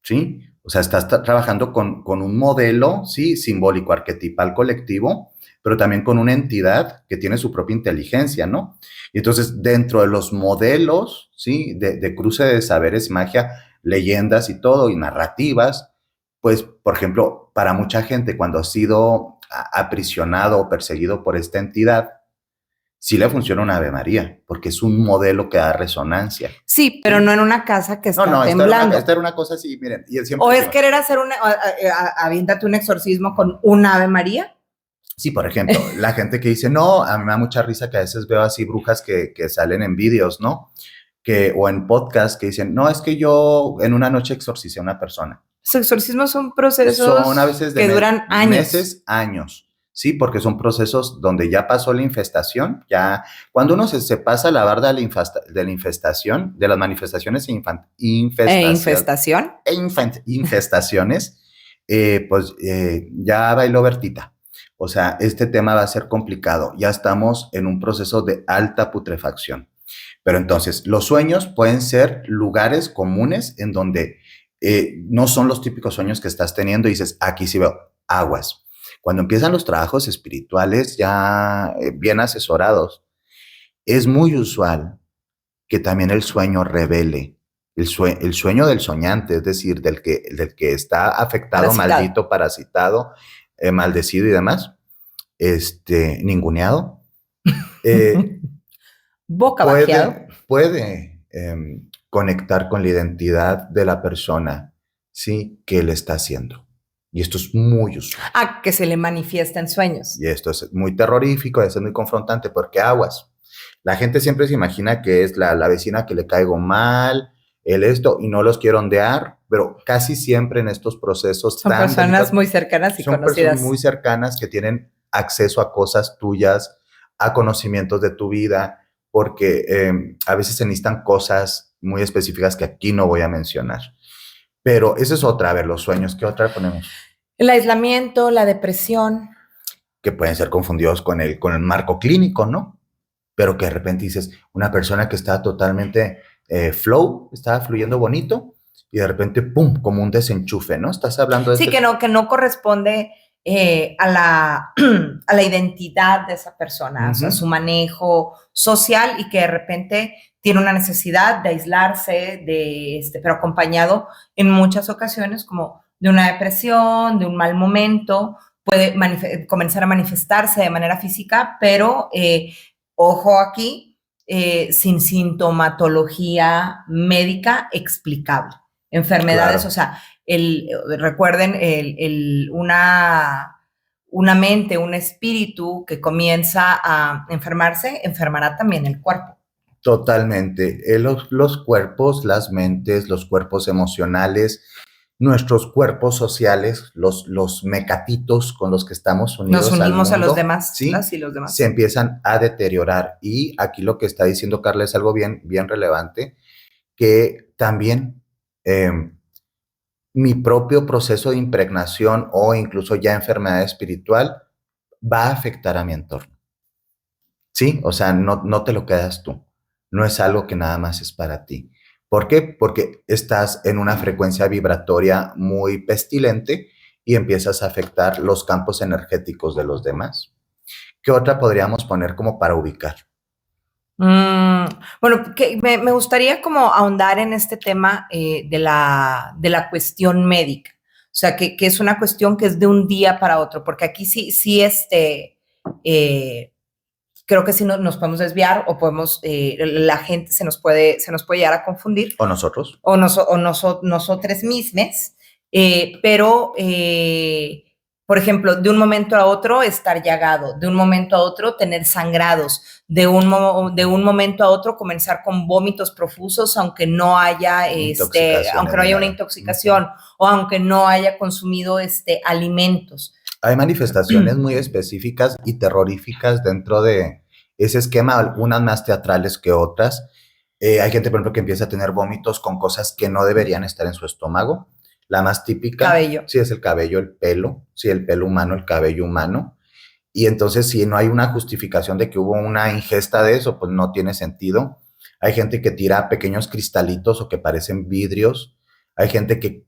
¿sí? O sea, estás trabajando con un modelo, sí, simbólico, arquetipal, colectivo, pero también con una entidad que tiene su propia inteligencia, ¿no? Y entonces, dentro de los modelos, sí, de cruce de saberes, magia, leyendas y todo, y narrativas, pues, por ejemplo, para mucha gente, cuando ha sido aprisionado o perseguido por esta entidad, sí le funciona una Ave María, porque es un modelo que da resonancia. Sí, pero no en una casa que está temblando. Esta era una cosa así, miren. Y ¿O es querer hacer aviéntate un exorcismo con una Ave María? Sí, por ejemplo, la gente que dice, no, a mí me da mucha risa que a veces veo así brujas que salen en vídeos, ¿no? O en podcast que dicen, no, es que yo en una noche exorcicé a una persona. Los exorcismos son procesos a veces que duran años. Meses, años. Sí, porque son procesos donde ya pasó la infestación, ya cuando uno se pasa la barda de la infestación, de las manifestaciones infestaciones, pues ya bailó Bertita. O sea, este tema va a ser complicado. Ya estamos en un proceso de alta putrefacción. Pero entonces, los sueños pueden ser lugares comunes en donde no son los típicos sueños que estás teniendo y dices, aquí sí veo aguas. Cuando empiezan los trabajos espirituales ya bien asesorados, es muy usual que también el sueño revele, el sueño del soñante, es decir, del que está afectado, maldito, parasitado, maldecido y demás, ninguneado, boca bajeado. Puede conectar con la identidad de la persona, sí, que le está haciendo. Y esto es muy usual. Que se le manifiesta en sueños. Y esto es muy terrorífico, es muy confrontante, porque aguas. La gente siempre se imagina que es la vecina que le caigo mal, y no los quiero ondear, pero casi siempre en estos procesos son personas muy cercanas y conocidas. Son personas muy cercanas que tienen acceso a cosas tuyas, a conocimientos de tu vida, porque a veces se necesitan cosas muy específicas que aquí no voy a mencionar. Pero esa es otra, a ver, los sueños, ¿qué otra ponemos? El aislamiento, la depresión. Que pueden ser confundidos con el marco clínico, ¿no? Pero que de repente dices, una persona que está totalmente flow, estaba fluyendo bonito, y de repente, pum, como un desenchufe, ¿no? Estás hablando de... Sí, que no corresponde a la identidad de esa persona, o sea, su manejo social, y que de repente tiene una necesidad de aislarse, pero acompañado en muchas ocasiones como de una depresión, de un mal momento, puede comenzar a manifestarse de manera física, pero ojo aquí, sin sintomatología médica explicable. Enfermedades, Claro. o sea, recuerden, una mente, un espíritu que comienza a enfermarse, enfermará también el cuerpo. Totalmente. Los cuerpos, las mentes, los cuerpos emocionales, nuestros cuerpos sociales, los mecatitos con los que estamos Nos unidos al unimos a los mundo, demás, ¿sí? las y los Se demás. empiezan a deteriorar. Y aquí lo que está diciendo Carla es algo bien, bien relevante, que también eh, mi propio proceso de impregnación o incluso ya enfermedad espiritual va a afectar a mi entorno. Sí, o sea, no te lo quedas tú. No es algo que nada más es para ti. ¿Por qué? Porque estás en una frecuencia vibratoria muy pestilente y empiezas a afectar los campos energéticos de los demás. ¿Qué otra podríamos poner como para ubicar? Bueno, me gustaría como ahondar en este tema de la cuestión médica. O sea, que es una cuestión que es de un día para otro, porque aquí sí, eh, creo que sí nos podemos desviar o podemos, la gente se nos puede llegar a confundir ¿O nosotros? o nosotros mismos, pero, por ejemplo, de un momento a otro estar llagado, de un momento a otro tener sangrados, de un momento a otro comenzar con vómitos profusos, aunque no haya, Intoxicaciones aunque no ni haya una nada. Uh-huh. intoxicación o aunque no haya consumido, alimentos. Hay manifestaciones muy específicas y terroríficas dentro de ese esquema, algunas más teatrales que otras. Hay gente, por ejemplo, que empieza a tener vómitos con cosas que no deberían estar en su estómago. La más típica, Cabello. sí es el cabello, el pelo, sí el pelo humano, el cabello humano. Y entonces, si no hay una justificación de que hubo una ingesta de eso, pues no tiene sentido. Hay gente que tira pequeños cristalitos o que parecen vidrios. Hay gente que,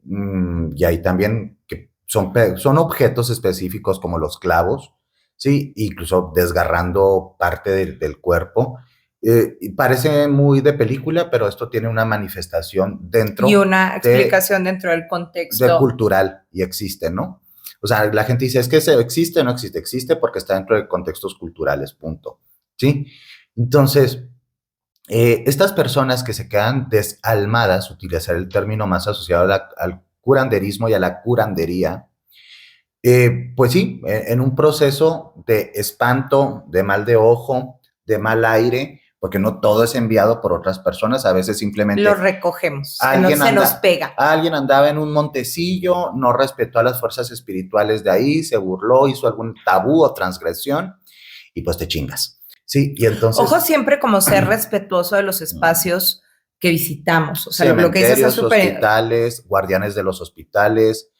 y hay también que son objetos específicos como los clavos, ¿sí? Incluso desgarrando parte del cuerpo. Y parece muy de película, pero esto tiene una manifestación Y dentro una explicación dentro del de contexto. cultural y existe, ¿no? O sea, la gente dice, es que existe o no existe, existe porque está dentro de contextos culturales, punto. ¿Sí? Entonces, estas personas que se quedan desalmadas, utilizar el término más asociado al curanderismo y a la curandería, pues sí, en un proceso de espanto, de mal de ojo, de mal aire, porque no todo es enviado por otras personas, a veces Lo simplemente recogemos, alguien se nos anda, pega. alguien andaba en un montecillo, no respetó a las fuerzas espirituales de ahí, se burló, hizo algún tabú o transgresión y pues te chingas. Sí, y Ojo entonces siempre como ser respetuoso de los espacios que visitamos. O sea, lo que dices es cementerios, súper. hospitales, guardianes de los hospitales,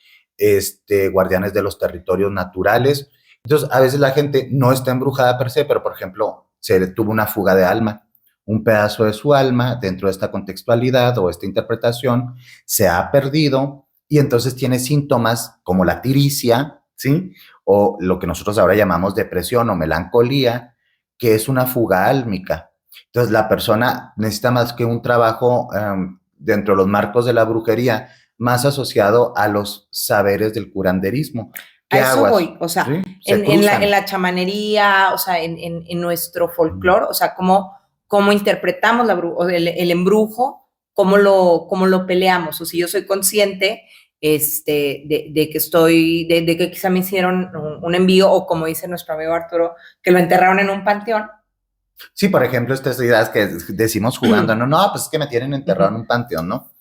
guardianes de los territorios naturales. Entonces, a veces la gente no está embrujada per se, pero por ejemplo, se tuvo una fuga de alma. Un pedazo de su alma dentro de esta contextualidad o esta interpretación se ha perdido y entonces tiene síntomas como la tiricia, ¿sí? O lo que nosotros ahora llamamos depresión o melancolía, que es una fuga álmica. Entonces, la persona necesita más que un trabajo dentro de los marcos de la brujería, más asociado a los saberes del curanderismo. A ¿Qué eso aguas? voy, o sea, ¿Sí? Se cruzan. en la chamanería, o sea, en nuestro folclore, o sea, cómo interpretamos el embrujo, cómo lo peleamos, o si yo soy consciente de que de que quizá me hicieron un envío, o como dice nuestro amigo Arturo, que lo enterraron en un panteón. Sí, por ejemplo, estas ideas que decimos jugando, no, no, pues es que me tienen enterrado en un panteón, ¿no?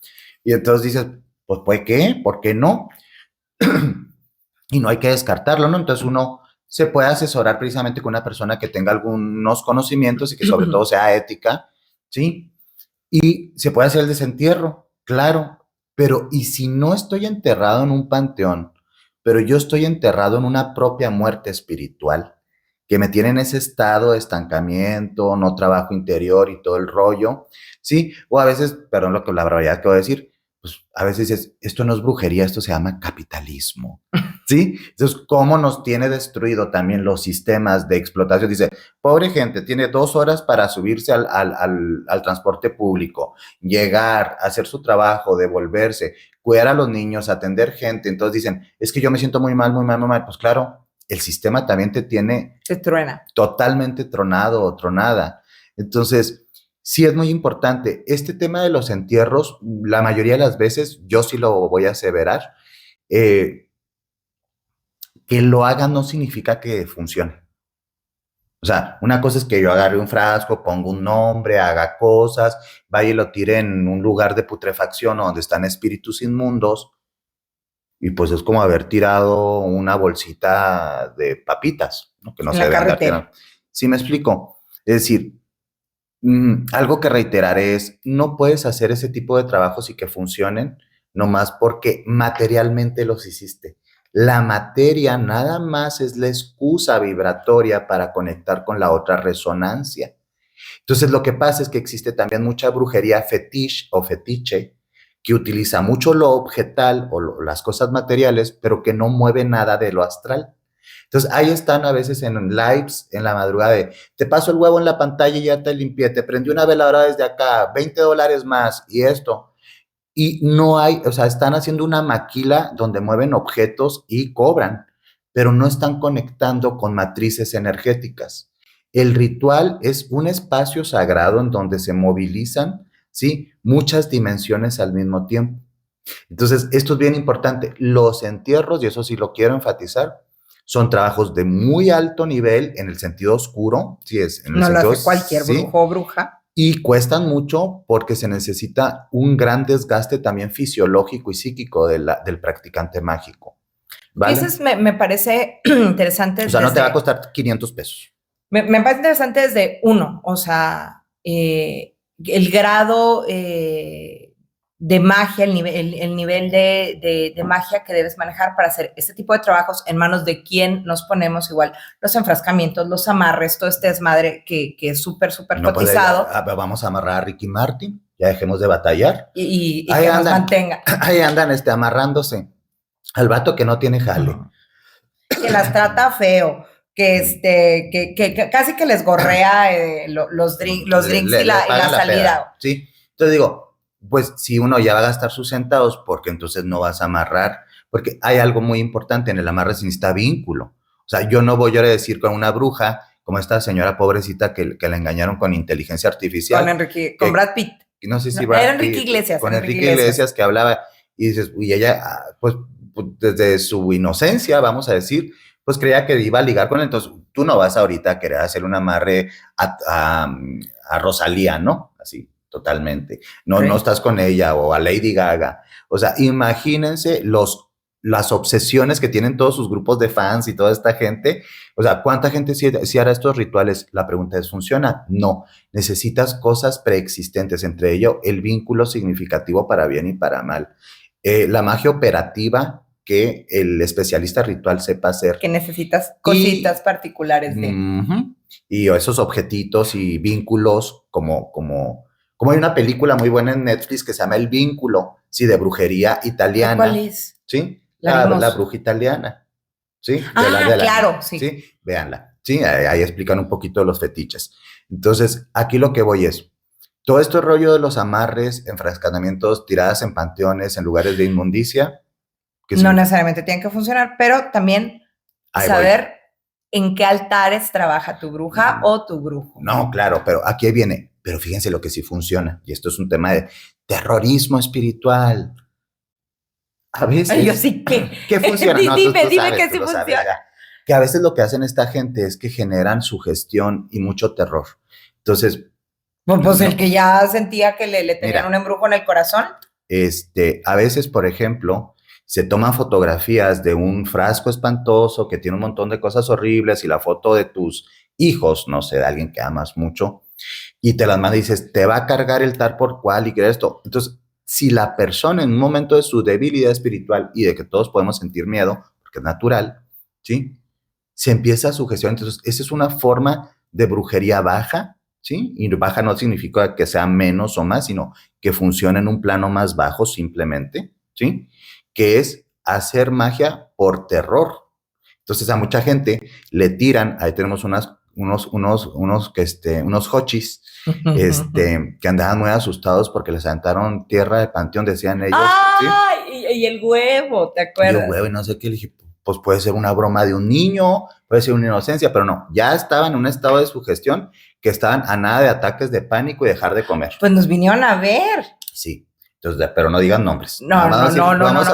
Y entonces dices, pues, ¿por qué? ¿Por qué no? Y no hay que descartarlo, ¿no? Entonces uno se puede asesorar precisamente con una persona que tenga algunos conocimientos y que sobre todo sea ética, ¿sí? Y se puede hacer el desentierro, claro, pero ¿y si no estoy enterrado en un panteón, pero yo estoy enterrado en una propia muerte espiritual, que me tiene en ese estado de estancamiento, no trabajo interior y todo el rollo, ¿sí? O a veces, perdón lo que la barbaridad que voy a decir, pues a veces dices, esto no es brujería, esto se llama capitalismo, ¿sí? Entonces, ¿cómo nos tiene destruido también los sistemas de explotación? Dice, pobre gente, tiene 2 horas para subirse al transporte público, llegar, hacer su trabajo, devolverse, cuidar a los niños, atender gente. Entonces dicen, es que yo me siento muy mal, muy mal, muy mal. Pues claro, el sistema también te tiene te truena. Totalmente tronado o tronada. Entonces, sí es muy importante. Este tema de los entierros, la mayoría de las veces, yo sí lo voy a aseverar, que lo hagan no significa que funcione. O sea, una cosa es que yo agarre un frasco, ponga un nombre, haga cosas, vaya y lo tire en un lugar de putrefacción o donde están espíritus inmundos, y pues es como haber tirado una bolsita de papitas, ¿no? Que no se debe andar tirando. ¿Sí me explico? Es decir, algo que reiteraré es, no puedes hacer ese tipo de trabajos y que funcionen nomás porque materialmente los hiciste. La materia nada más es la excusa vibratoria para conectar con la otra resonancia. Entonces lo que pasa es que existe también mucha brujería fetiche o fetiche que utiliza mucho lo objetal o las cosas materiales, pero que no mueve nada de lo astral. Entonces, ahí están a veces en lives en la madrugada de, te paso el huevo en la pantalla y ya te limpié, te prendí una veladora desde acá, $20 más y esto. Y no hay, o sea, están haciendo una maquila donde mueven objetos y cobran, pero no están conectando con matrices energéticas. El ritual es un espacio sagrado en donde se movilizan, ¿sí? Muchas dimensiones al mismo tiempo. Entonces, esto es bien importante. Los entierros, y eso sí lo quiero enfatizar, son trabajos de muy alto nivel en el sentido oscuro, sí es. En el no sentido, lo hace cualquier brujo o bruja. Y cuestan mucho porque se necesita un gran desgaste también fisiológico y psíquico del practicante mágico. ¿Vale? Eso me parece interesante. O sea, no te va a costar 500 pesos. Me parece interesante desde uno, o sea, el grado de magia, el nivel de magia que debes manejar para hacer este tipo de trabajos en manos de quien nos ponemos, igual los enfrascamientos, los amarres, todo este desmadre que es súper cotizado. Vamos a amarrar a Ricky Martin, ya dejemos de batallar. Y que andan, nos mantenga. Ahí andan amarrándose al vato que no tiene jale. Que las trata feo. Que casi que les gorrea los drinks y la salida. Sí, entonces digo, pues si uno ya va a gastar sus centavos, porque entonces no vas a amarrar, porque hay algo muy importante, en el amarre se necesita vínculo. O sea, yo no voy a decir con una bruja, como esta señora pobrecita que la engañaron con inteligencia artificial. Con Brad Pitt. No sé si Brad Pitt. Era Enrique Iglesias. Con Enrique Iglesias que hablaba, y dices, y ella, pues desde su inocencia, vamos a decir, pues creía que iba a ligar con él. Entonces, tú no vas ahorita a querer hacer un amarre a Rosalía, ¿no? Así, totalmente. No, no estás con ella o a Lady Gaga. O sea, imagínense las obsesiones que tienen todos sus grupos de fans y toda esta gente. O sea, ¿cuánta gente sí hará estos rituales? La pregunta es, ¿funciona? No. Necesitas cosas preexistentes, entre ello el vínculo significativo para bien y para mal. La magia operativa que el especialista ritual sepa hacer. Que necesitas cositas particulares de... Y esos objetitos y vínculos, como hay una película muy buena en Netflix que se llama El Vínculo, sí, de brujería italiana. ¿Cuál es? Sí, la bruja italiana. Sí. Claro, sí. Sí, véanla. Sí, ahí explican un poquito los fetiches. Entonces, aquí lo que voy es, todo este rollo de los amarres, enfrascamientos, tiradas en panteones, en lugares de inmundicia, no necesariamente tienen que funcionar, pero también saber en qué altares trabaja tu bruja o tu brujo. No, claro, pero aquí viene. Pero fíjense lo que sí funciona. Y esto es un tema de terrorismo espiritual. A veces... Ay, yo sí que... ¿Qué funciona? No, dime que sí funciona. Que a veces lo que hacen esta gente es que generan sugestión y mucho terror. Entonces... Pues el que ya sentía que le tenían un embrujo en el corazón. A veces, por ejemplo... se toman fotografías de un frasco espantoso que tiene un montón de cosas horribles y la foto de tus hijos, no sé, de alguien que amas mucho, y te las manda y dices, te va a cargar el tal por cual y que esto. Entonces, si la persona en un momento de su debilidad espiritual y de que todos podemos sentir miedo, porque es natural, ¿sí? Se empieza a sugestionar. Entonces, esa es una forma de brujería baja, ¿sí? Y baja no significa que sea menos o más, sino que funciona en un plano más bajo simplemente, ¿sí? Que es hacer magia por terror. Entonces a mucha gente le tiran, ahí tenemos unos hochis, que andaban muy asustados porque les aventaron tierra de panteón, decían ellos. ¡Ay! ¿Sí? Y el huevo, ¿te acuerdas? Y el huevo, y no sé qué, le dije, pues puede ser una broma de un niño, puede ser una inocencia, pero no, ya estaban en un estado de sugestión que estaban a nada de ataques de pánico y dejar de comer. Pues nos vinieron a ver. Sí. Entonces, pero no digan nombres. No,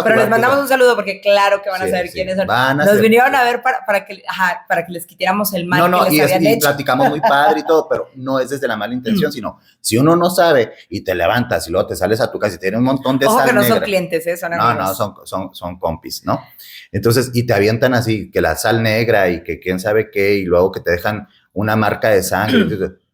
pero les mandamos un saludo porque claro que van a saber quiénes son. Nos vinieron a ver para que les quitáramos el mal que les habían hecho. Platicamos muy padre y todo, pero no es desde la mala intención, sino si uno no sabe y te levantas y luego te sales a tu casa y tienes un montón de sal que no negra. Son clientes, son amigos. Son compis, ¿no? Entonces, y te avientan así, que la sal negra y que quién sabe qué, y luego que te dejan una marca de sangre.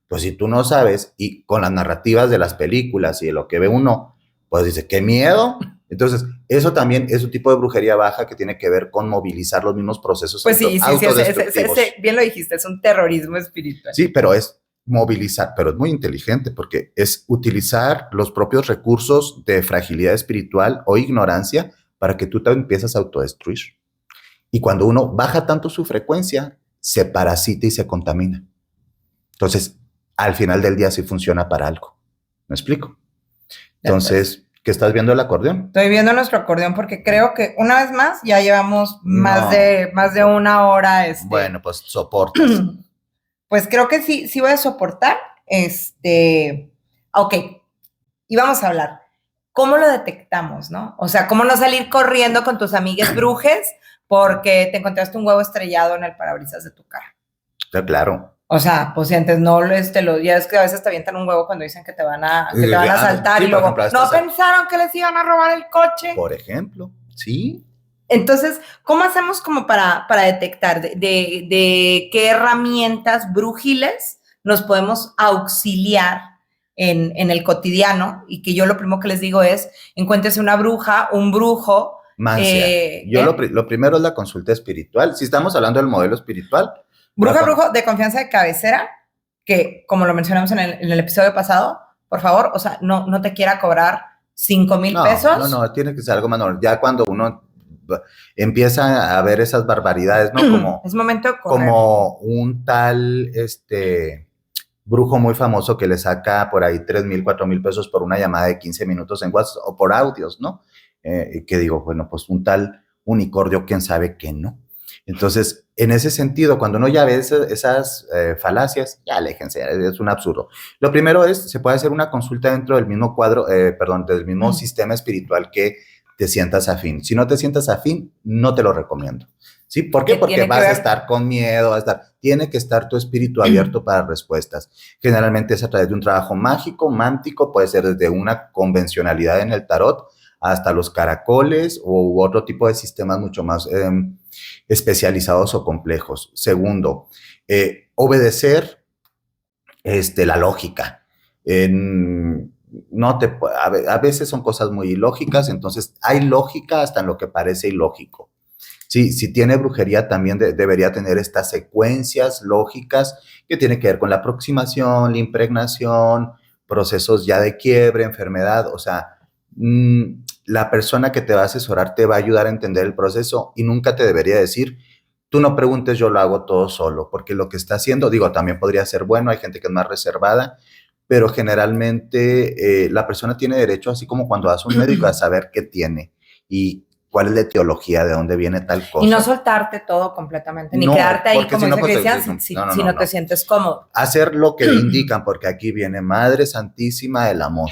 Pues si tú no sabes, y con las narrativas de las películas y de lo que ve uno, pues dice, ¡qué miedo! Entonces, eso también es un tipo de brujería baja que tiene que ver con movilizar los mismos procesos autodestructivos. Bien lo dijiste, es un terrorismo espiritual. Sí, pero es movilizar, pero es muy inteligente porque es utilizar los propios recursos de fragilidad espiritual o ignorancia para que tú te empieces a autodestruir. Y cuando uno baja tanto su frecuencia, se parasita y se contamina. Entonces, al final del día sí funciona para algo. ¿Me explico? Entonces, ¿qué estás viendo el acordeón? Estoy viendo nuestro acordeón porque creo que una vez más ya llevamos más de una hora. Bueno, pues soportas. Pues creo que sí voy a soportar. Ok, y vamos a hablar. ¿Cómo lo detectamos, no? O sea, ¿cómo no salir corriendo con tus amigues brujes porque te encontraste un huevo estrellado en el parabrisas de tu carro? Claro. O sea, pues si antes no, ya es que a veces te avientan un huevo cuando dicen que te van a asaltar y luego, ejemplo, ¿no pensaron que les iban a robar el coche? Por ejemplo, sí. Entonces, ¿cómo hacemos como para detectar de qué herramientas brujiles nos podemos auxiliar en el cotidiano? Y que yo lo primero que les digo es, encuéntrese una bruja, un brujo. Mancia. Lo primero es la consulta espiritual. Si estamos hablando del modelo espiritual, brujo de confianza de cabecera, que como lo mencionamos en el episodio pasado, por favor, o sea, no te quiera cobrar 5,000 pesos. No, tiene que ser algo menor. Ya cuando uno empieza a ver esas barbaridades, ¿no? Como, es momento de correr. Como un tal, brujo muy famoso que le saca por ahí 3,000, 4,000 pesos por una llamada de 15 minutos en WhatsApp o por audios, ¿no? Que digo, bueno, pues un tal unicornio, quién sabe que no. Entonces, en ese sentido, cuando uno ya ve esas falacias, ya aléjense, es un absurdo. Lo primero es, se puede hacer una consulta dentro del mismo del mismo sistema espiritual que te sientas afín. Si no te sientas afín, no te lo recomiendo. ¿Sí? ¿Por qué? Porque vas a estar con miedo, tiene que estar tu espíritu abierto para respuestas. Generalmente es a través de un trabajo mágico, mántico, puede ser desde una convencionalidad en el tarot hasta los caracoles u otro tipo de sistemas mucho más especializados o complejos. Segundo, obedecer la lógica. A veces son cosas muy ilógicas, entonces hay lógica hasta en lo que parece ilógico. Sí, si tiene brujería también debería tener estas secuencias lógicas que tienen que ver con la aproximación, la impregnación, procesos ya de quiebre, enfermedad, o sea, la persona que te va a asesorar te va a ayudar a entender el proceso y nunca te debería decir, tú no preguntes, yo lo hago todo solo, porque lo que está haciendo, también podría ser bueno, hay gente que es más reservada, pero generalmente la persona tiene derecho, así como cuando vas a un médico, a saber qué tiene y cuál es la etiología, de dónde viene tal cosa. Y no soltarte todo completamente, ni quedarte ahí como dice Cristian, si no te sientes cómodo. Hacer lo que le indican, porque aquí viene Madre Santísima del Amor.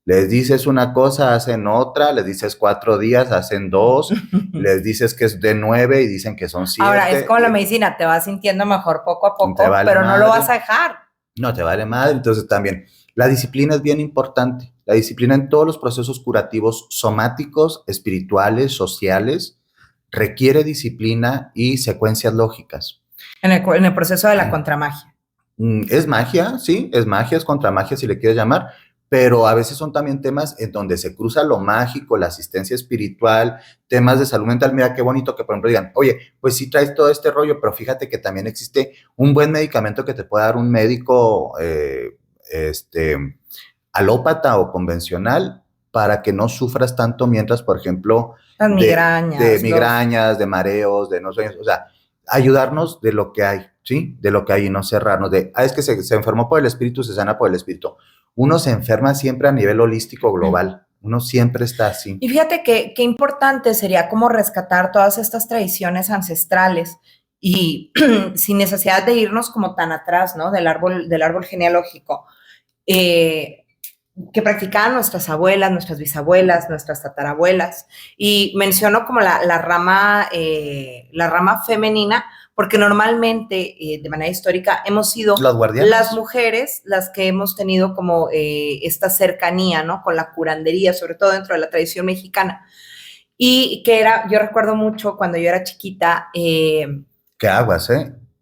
Les dices una cosa, hacen otra, les dices 4 días, hacen 2, les dices que es de 9 y dicen que son 7. Ahora, es como la medicina, te vas sintiendo mejor poco a poco, pero no lo vas a dejar. No te vale madre, entonces también la disciplina es bien importante. La disciplina en todos los procesos curativos somáticos, espirituales, sociales, requiere disciplina y secuencias lógicas. En el proceso de la contramagia. Es magia, sí, es magia, es contramagia si le quieres llamar, pero a veces son también temas en donde se cruza lo mágico, la asistencia espiritual, temas de salud mental. Mira qué bonito que por ejemplo digan, oye, pues sí traes todo este rollo, pero fíjate que también existe un buen medicamento que te puede dar un médico alópata o convencional para que no sufras tanto mientras, por ejemplo, las migrañas, de migrañas, de mareos, de no sueños, o sea, ayudarnos de lo que hay, ¿sí? De lo que hay y no cerrarnos es que se enfermó por el espíritu, se sana por el espíritu. Uno se enferma siempre a nivel holístico global. Uno siempre está así. Y fíjate que qué importante sería como rescatar todas estas tradiciones ancestrales y sin necesidad de irnos como tan atrás, ¿no? Del árbol genealógico. Que practicaban nuestras abuelas, nuestras bisabuelas, nuestras tatarabuelas. Y menciono como la rama femenina, porque normalmente, de manera histórica, hemos sido las mujeres las que hemos tenido como esta cercanía, ¿no? Con la curandería, sobre todo dentro de la tradición mexicana. Y que era, yo recuerdo mucho cuando yo era chiquita. ¿Qué aguas,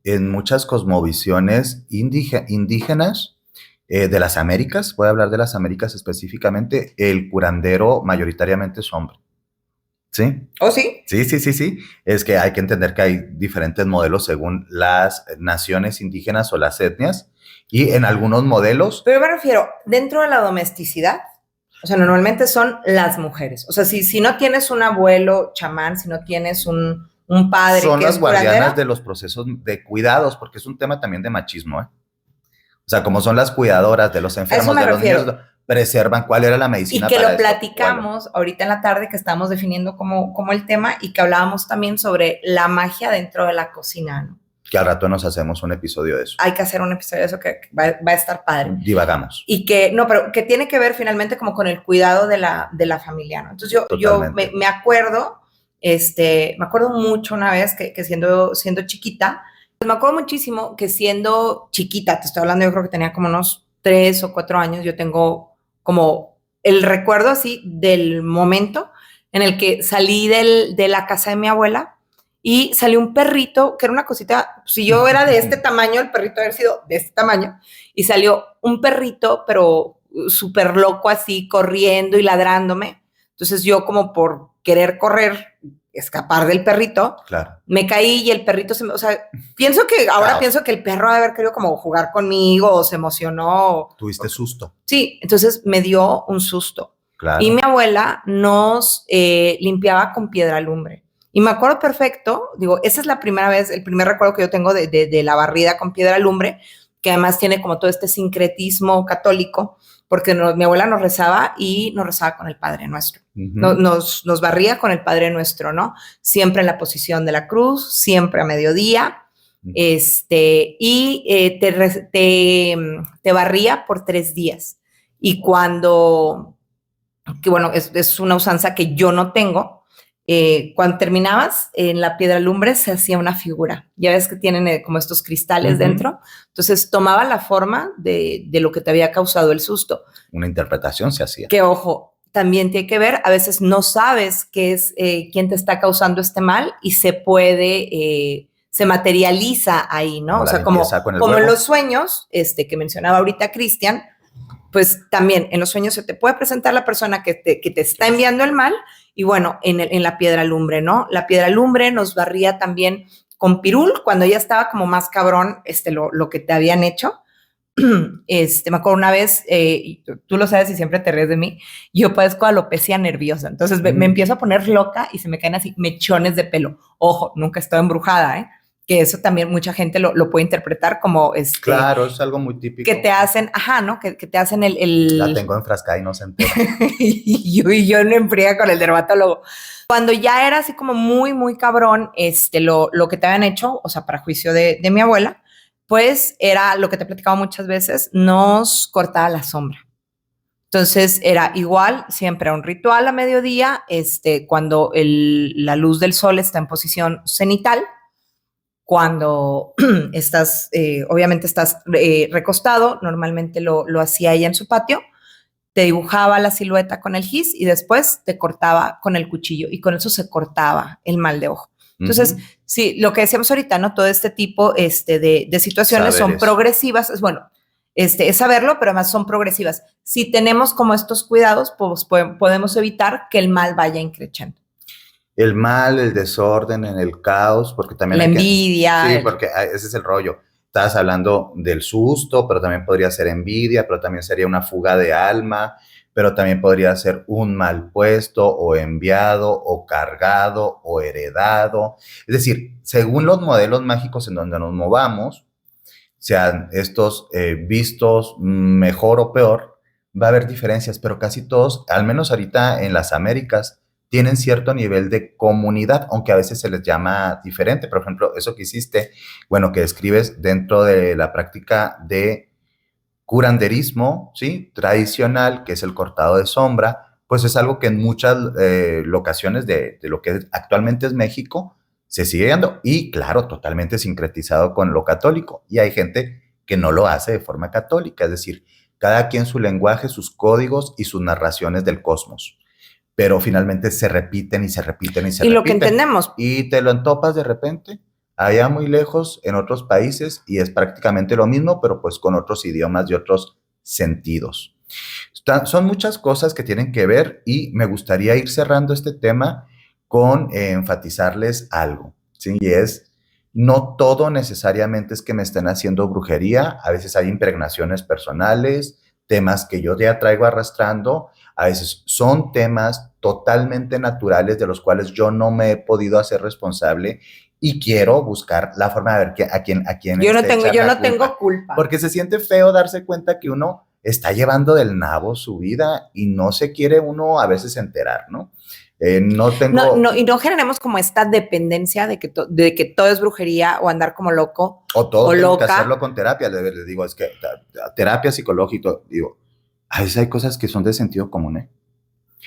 en muchas cosmovisiones indígenas, de las Américas, voy a hablar de las Américas específicamente, el curandero mayoritariamente es hombre. ¿Sí? ¿Oh, sí? Sí. Es que hay que entender que hay diferentes modelos según las naciones indígenas o las etnias, y en algunos modelos... Pero me refiero, dentro de la domesticidad, o sea, normalmente son las mujeres. O sea, si no tienes un abuelo chamán, si no tienes un padre son que las es guardianas curandero, de los procesos de cuidados, porque es un tema también de machismo, ¿eh? O sea, como son las cuidadoras de los enfermos, de los niños, preservan cuál era la medicina. Y que lo platicamos ahorita en la tarde, que estábamos definiendo como el tema, y que hablábamos también sobre la magia dentro de la cocina, ¿no? Que al rato nos hacemos un episodio de eso. Hay que hacer un episodio de eso que va a estar padre. Divagamos. Y que, no, pero que tiene que ver finalmente como con el cuidado de la familia, ¿no? Entonces yo me acuerdo, me acuerdo mucho una vez que siendo chiquita, pues me acuerdo muchísimo que siendo chiquita, te estoy hablando, yo creo que tenía como unos 3 o 4 años, yo tengo como el recuerdo así del momento en el que salí de la casa de mi abuela y salió un perrito, que era una cosita, si yo era de este tamaño, el perrito había sido de este tamaño, y salió un perrito, pero súper loco así, corriendo y ladrándome. Entonces yo como por querer correr, escapar del perrito, claro, me caí y el perrito o sea, pienso que el perro debe haber querido como jugar conmigo o se emocionó. Tuviste susto. Sí, entonces me dio un susto. Claro. Y mi abuela nos limpiaba con piedra lumbre. Y me acuerdo perfecto, digo, esa es la primera vez, el primer recuerdo que yo tengo de la barrida con piedra lumbre, que además tiene como todo este sincretismo católico, porque mi abuela nos rezaba y nos rezaba con el Padre Nuestro. Uh-huh. Nos barría con el Padre Nuestro, ¿no? Siempre en la posición de la cruz, siempre a mediodía, uh-huh. Y te barría por 3 días. Y cuando, que bueno, es una usanza que yo no tengo, cuando terminabas, en la piedra lumbre se hacía una figura. Ya ves que tienen como estos cristales uh-huh. dentro. Entonces tomaba la forma de lo que te había causado el susto. Una interpretación se hacía. Que ojo, también tiene que ver, a veces no sabes qué es quién te está causando este mal y se materializa ahí, ¿no? O sea, como en los sueños, que mencionaba ahorita Cristian, pues también en los sueños se te puede presentar la persona que te está enviando el mal. Y bueno, en la piedra lumbre, ¿no? La piedra lumbre nos barría también con pirul, cuando ya estaba como más cabrón lo que te habían hecho. Me acuerdo una vez, tú lo sabes y siempre te ríes de mí, yo padezco alopecia nerviosa, entonces me empiezo a poner loca y se me caen así mechones de pelo. Ojo, nunca estoy embrujada, ¿eh? Que eso también mucha gente lo puede interpretar como claro, es algo muy típico. Que te hacen, ¿no? Que te hacen La tengo enfrascada y no se entera. y yo no enfría con el dermatólogo. Cuando ya era así como muy, muy cabrón, lo que te habían hecho, o sea, para juicio de mi abuela, pues era lo que te he platicado muchas veces, nos cortaba la sombra. Entonces era igual, siempre un ritual a mediodía, cuando la luz del sol está en posición cenital, cuando estás, obviamente estás recostado, normalmente lo hacía ella en su patio, te dibujaba la silueta con el gis y después te cortaba con el cuchillo y con eso se cortaba el mal de ojo. Entonces, uh-huh. Sí, lo que decíamos ahorita, ¿no? Todo este tipo de situaciones son progresivas, es bueno, es saberlo, pero además son progresivas. Si tenemos como estos cuidados, pues podemos evitar que el mal vaya increciendo. El mal, el desorden, en el caos, porque también... La envidia. Sí, porque ese es el rollo. Estabas hablando del susto, pero también podría ser envidia, pero también sería una fuga de alma, pero también podría ser un mal puesto o enviado o cargado o heredado. Es decir, según los modelos mágicos en donde nos movamos, sean estos vistos mejor o peor, va a haber diferencias, pero casi todos, al menos ahorita en las Américas, tienen cierto nivel de comunidad, aunque a veces se les llama diferente. Por ejemplo, eso que hiciste, bueno, que describes dentro de la práctica de curanderismo, ¿sí? Tradicional, que es el cortado de sombra, pues es algo que en muchas locaciones de lo que actualmente es México se sigue dando y claro, totalmente sincretizado con lo católico. Y hay gente que no lo hace de forma católica, es decir, cada quien su lenguaje, sus códigos y sus narraciones del cosmos, pero finalmente se repiten y se repiten y se Y repiten. lo que entendemos. Y te lo entopas de repente allá muy lejos en otros países y es prácticamente lo mismo, pero pues con otros idiomas y otros sentidos. Son muchas cosas que tienen que ver y me gustaría ir cerrando este tema con enfatizarles algo, ¿sí? Y es, no todo necesariamente es que me estén haciendo brujería, a veces hay impregnaciones personales, temas que yo ya traigo arrastrando, a veces son temas totalmente naturales de los cuales yo no me he podido hacer responsable y quiero buscar la forma de ver a quién Yo no echar la culpa. tengo culpa. Porque se siente feo darse cuenta que uno está llevando del nabo su vida y no se quiere uno a veces enterar, ¿no? No tengo... No, y no generemos como esta dependencia de que todo es brujería o andar como loco o todo o tengo loca. que hacerlo con terapia. Le digo, es que terapia psicológica, digo, a veces hay cosas que son de sentido común, ¿eh?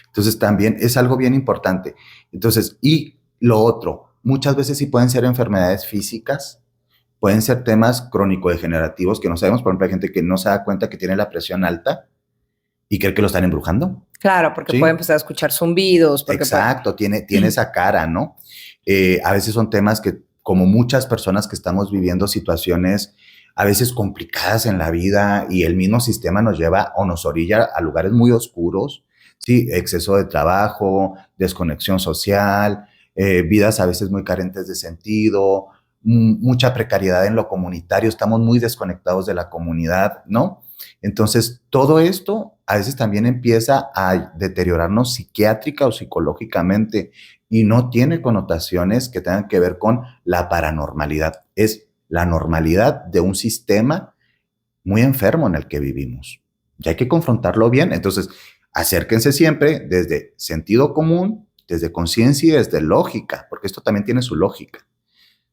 Entonces también es algo bien importante. Entonces, y lo otro, muchas veces sí pueden ser enfermedades físicas, pueden ser temas crónico-degenerativos que no sabemos. Por ejemplo, hay gente que no se da cuenta que tiene la presión alta y cree que lo están embrujando. Claro, porque ¿sí? puede empezar a escuchar zumbidos. Exacto, tiene esa cara, ¿no? A veces son temas que, como muchas personas que estamos viviendo situaciones a veces complicadas en la vida y el mismo sistema nos lleva o nos orilla a lugares muy oscuros, ¿sí? Exceso de trabajo, desconexión social, vidas a veces muy carentes de sentido, mucha precariedad en lo comunitario, estamos muy desconectados de la comunidad, ¿no? Entonces, todo esto a veces también empieza a deteriorarnos psiquiátrica o psicológicamente y no tiene connotaciones que tengan que ver con la paranormalidad. Es la normalidad de un sistema muy enfermo en el que vivimos. Y hay que confrontarlo bien. Entonces, acérquense siempre desde sentido común, desde conciencia y desde lógica, porque esto también tiene su lógica.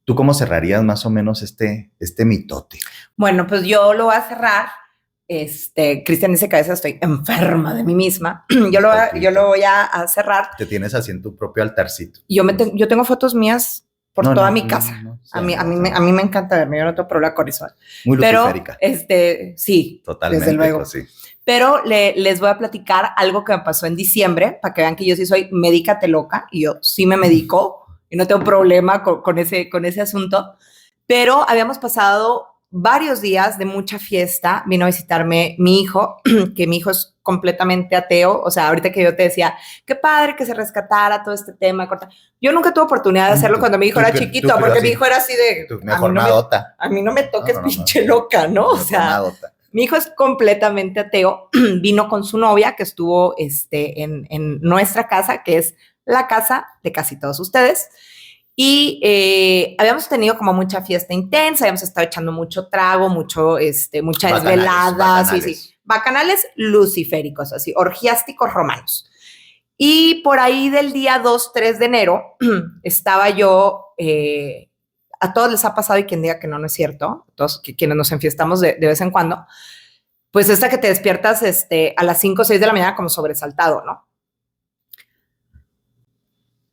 ¿Tú cómo cerrarías más o menos este mitote? Bueno, pues yo lo voy a cerrar. Cristian dice que a veces estoy enferma de mí misma. Yo lo voy a cerrar. Te tienes así en tu propio altarcito. Yo tengo fotos mías por toda mi casa. A mí me encanta verme, yo no tengo problema con eso. Muy luciférica. Sí, totalmente, desde luego. Pues sí. Pero les voy a platicar algo que me pasó en diciembre, para que vean que yo sí soy médicate loca, y yo sí me medico, y no tengo problema con ese asunto. Pero habíamos pasado varios días de mucha fiesta, vino a visitarme mi hijo, que mi hijo es completamente ateo, o sea, ahorita que yo te decía, qué padre que se rescatara todo este tema. Yo nunca tuve oportunidad de hacerlo cuando mi hijo era chiquito, porque mi hijo era así de... Mejor nadota. A mí no me toques, pinche loca, ¿no? O sea, mi hijo es completamente ateo, vino con su novia que estuvo en nuestra casa, que es la casa de casi todos ustedes. Y habíamos tenido como mucha fiesta intensa, habíamos estado echando mucho trago, mucha desvelada, sí, bacanales luciféricos, así, orgiásticos romanos. Y por ahí del día 2, 3 de enero, estaba yo, a todos les ha pasado, y quien diga que no es cierto, todos quienes nos enfiestamos de vez en cuando, pues esta que te despiertas a las 5 o 6 de la mañana como sobresaltado, ¿no?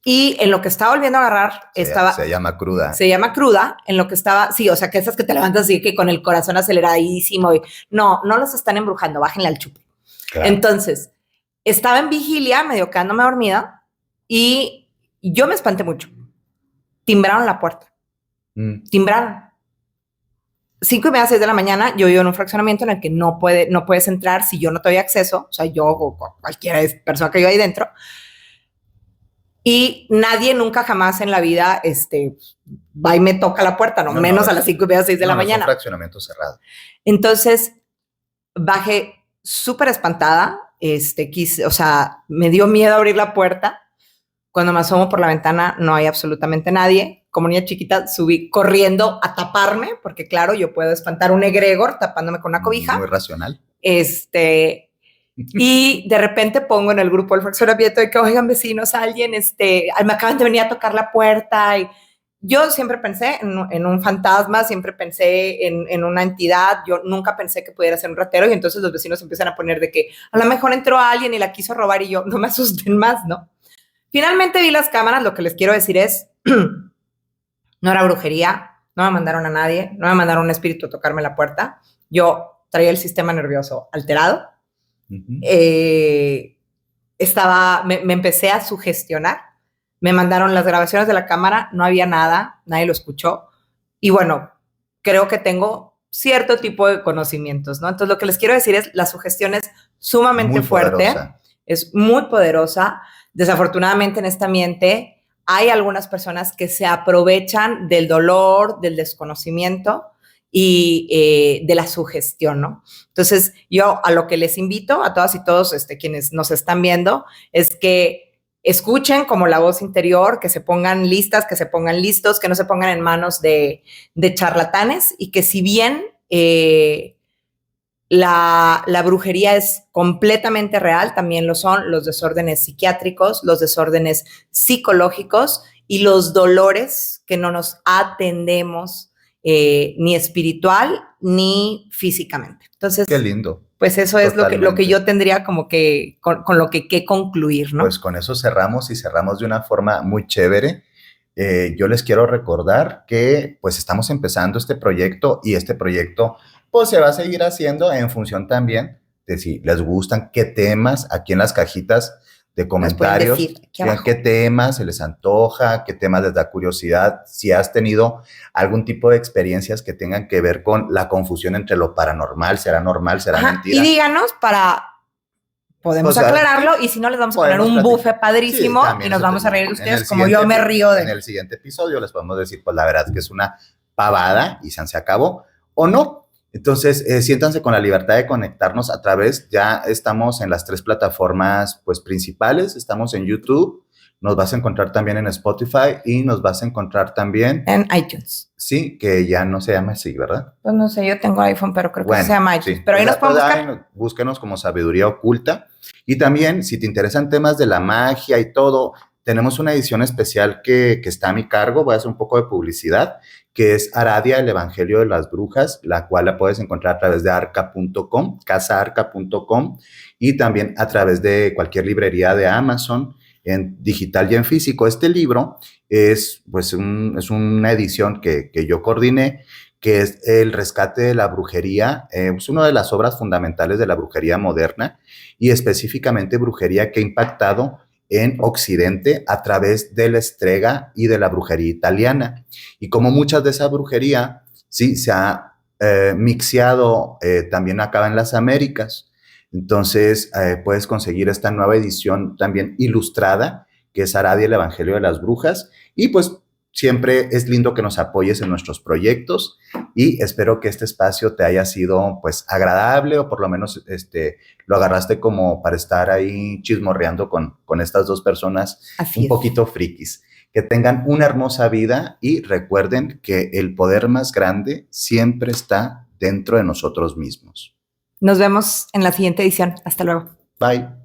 Y en lo que estaba volviendo a agarrar, se llama cruda. Se llama cruda, en lo que estaba, sí, o sea, que esas que te levantas así que con el corazón aceleradísimo. No los están embrujando, bájenle al chupe. Claro. Entonces, estaba en vigilia, medio quedándome dormida, y yo me espanté mucho. Timbraron la puerta. Timbraron. 5:30, 6 de la mañana, yo vivo en un fraccionamiento en el que no puedes entrar si yo no te doy acceso, o sea, yo o cualquier persona que viva ahí dentro. Y nadie nunca jamás en la vida va y me toca la puerta, menos a las 5:30, 6 de la mañana. Es un fraccionamiento cerrado. Entonces, bajé súper espantada, o sea, me dio miedo abrir la puerta. Cuando me asomo por la ventana no hay absolutamente nadie. Como niña chiquita subí corriendo a taparme, porque claro, yo puedo espantar un egregor tapándome con una cobija. Muy racional. Y de repente pongo en el grupo el fraccionamiento de que, oigan, vecinos, alguien, me acaban de venir a tocar la puerta. Y yo siempre pensé en un fantasma, siempre pensé en una entidad. Yo nunca pensé que pudiera ser un ratero. Y entonces los vecinos empiezan a poner de que a lo mejor entró alguien y la quiso robar y yo, no me asusten más, ¿no? Finalmente vi las cámaras. Lo que les quiero decir es, no era brujería, no me mandaron a nadie, no me mandaron un espíritu a tocarme la puerta. Yo traía el sistema nervioso alterado. Me empecé a sugestionar, me mandaron las grabaciones de la cámara, no había nada, nadie lo escuchó, y bueno, creo que tengo cierto tipo de conocimientos, ¿no? Entonces lo que les quiero decir es, la sugestión es sumamente muy fuerte, poderosa. Es muy poderosa. Desafortunadamente en este ambiente hay algunas personas que se aprovechan del dolor, del desconocimiento y de la sugestión, ¿no? Entonces, yo a lo que les invito a todas y todos quienes nos están viendo es que escuchen como la voz interior, que se pongan listas, que se pongan listos, que no se pongan en manos de charlatanes y que si bien la brujería es completamente real, también lo son los desórdenes psiquiátricos, los desórdenes psicológicos y los dolores que no nos atendemos ni espiritual ni físicamente. Entonces, qué lindo. Pues eso es lo que yo tendría como que con lo que concluir, ¿no? Pues con eso cerramos y cerramos de una forma muy chévere. Yo les quiero recordar que pues estamos empezando este proyecto y este proyecto pues se va a seguir haciendo en función también de si les gustan, qué temas, aquí en las cajitas de comentarios, qué temas se les antoja, qué temas les da curiosidad, si has tenido algún tipo de experiencias que tengan que ver con la confusión entre lo paranormal, será normal, será mentira. Y díganos podemos aclararlo y si no les vamos a poner un buffet padrísimo y nos vamos a reír de ustedes como yo me río de... En el siguiente episodio les podemos decir, pues la verdad es que es una pavada y se acabó o no. Entonces, siéntanse con la libertad de conectarnos a través, ya estamos en las 3 plataformas pues principales, estamos en YouTube, nos vas a encontrar también en Spotify y nos vas a encontrar también en iTunes. Sí, que ya no se llama así, ¿verdad? Pues no sé, yo tengo iPhone, pero creo que se llama iTunes. Sí. Pero ahí nos pueden buscar. Búsquenos como Sabiduría Oculta. Y también, si te interesan temas de la magia y todo, tenemos una edición especial que está a mi cargo, voy a hacer un poco de publicidad, que es Aradia, el Evangelio de las Brujas, la cual la puedes encontrar a través de arca.com, casaarca.com, y también a través de cualquier librería de Amazon, en digital y en físico. Este libro es, pues, es una edición que yo coordiné, que es El rescate de la brujería, es una de las obras fundamentales de la brujería moderna, y específicamente brujería que ha impactado en Occidente a través de la estrega y de la brujería italiana. Y como muchas de esa brujería, sí, se ha mixeado también acá en las Américas. Entonces, puedes conseguir esta nueva edición también ilustrada, que es Aradia, el Evangelio de las Brujas. Y pues siempre es lindo que nos apoyes en nuestros proyectos y espero que este espacio te haya sido pues agradable o por lo menos lo agarraste como para estar ahí chismorreando con estas dos personas un poquito frikis. Que tengan una hermosa vida y recuerden que el poder más grande siempre está dentro de nosotros mismos. Nos vemos en la siguiente edición. Hasta luego. Bye.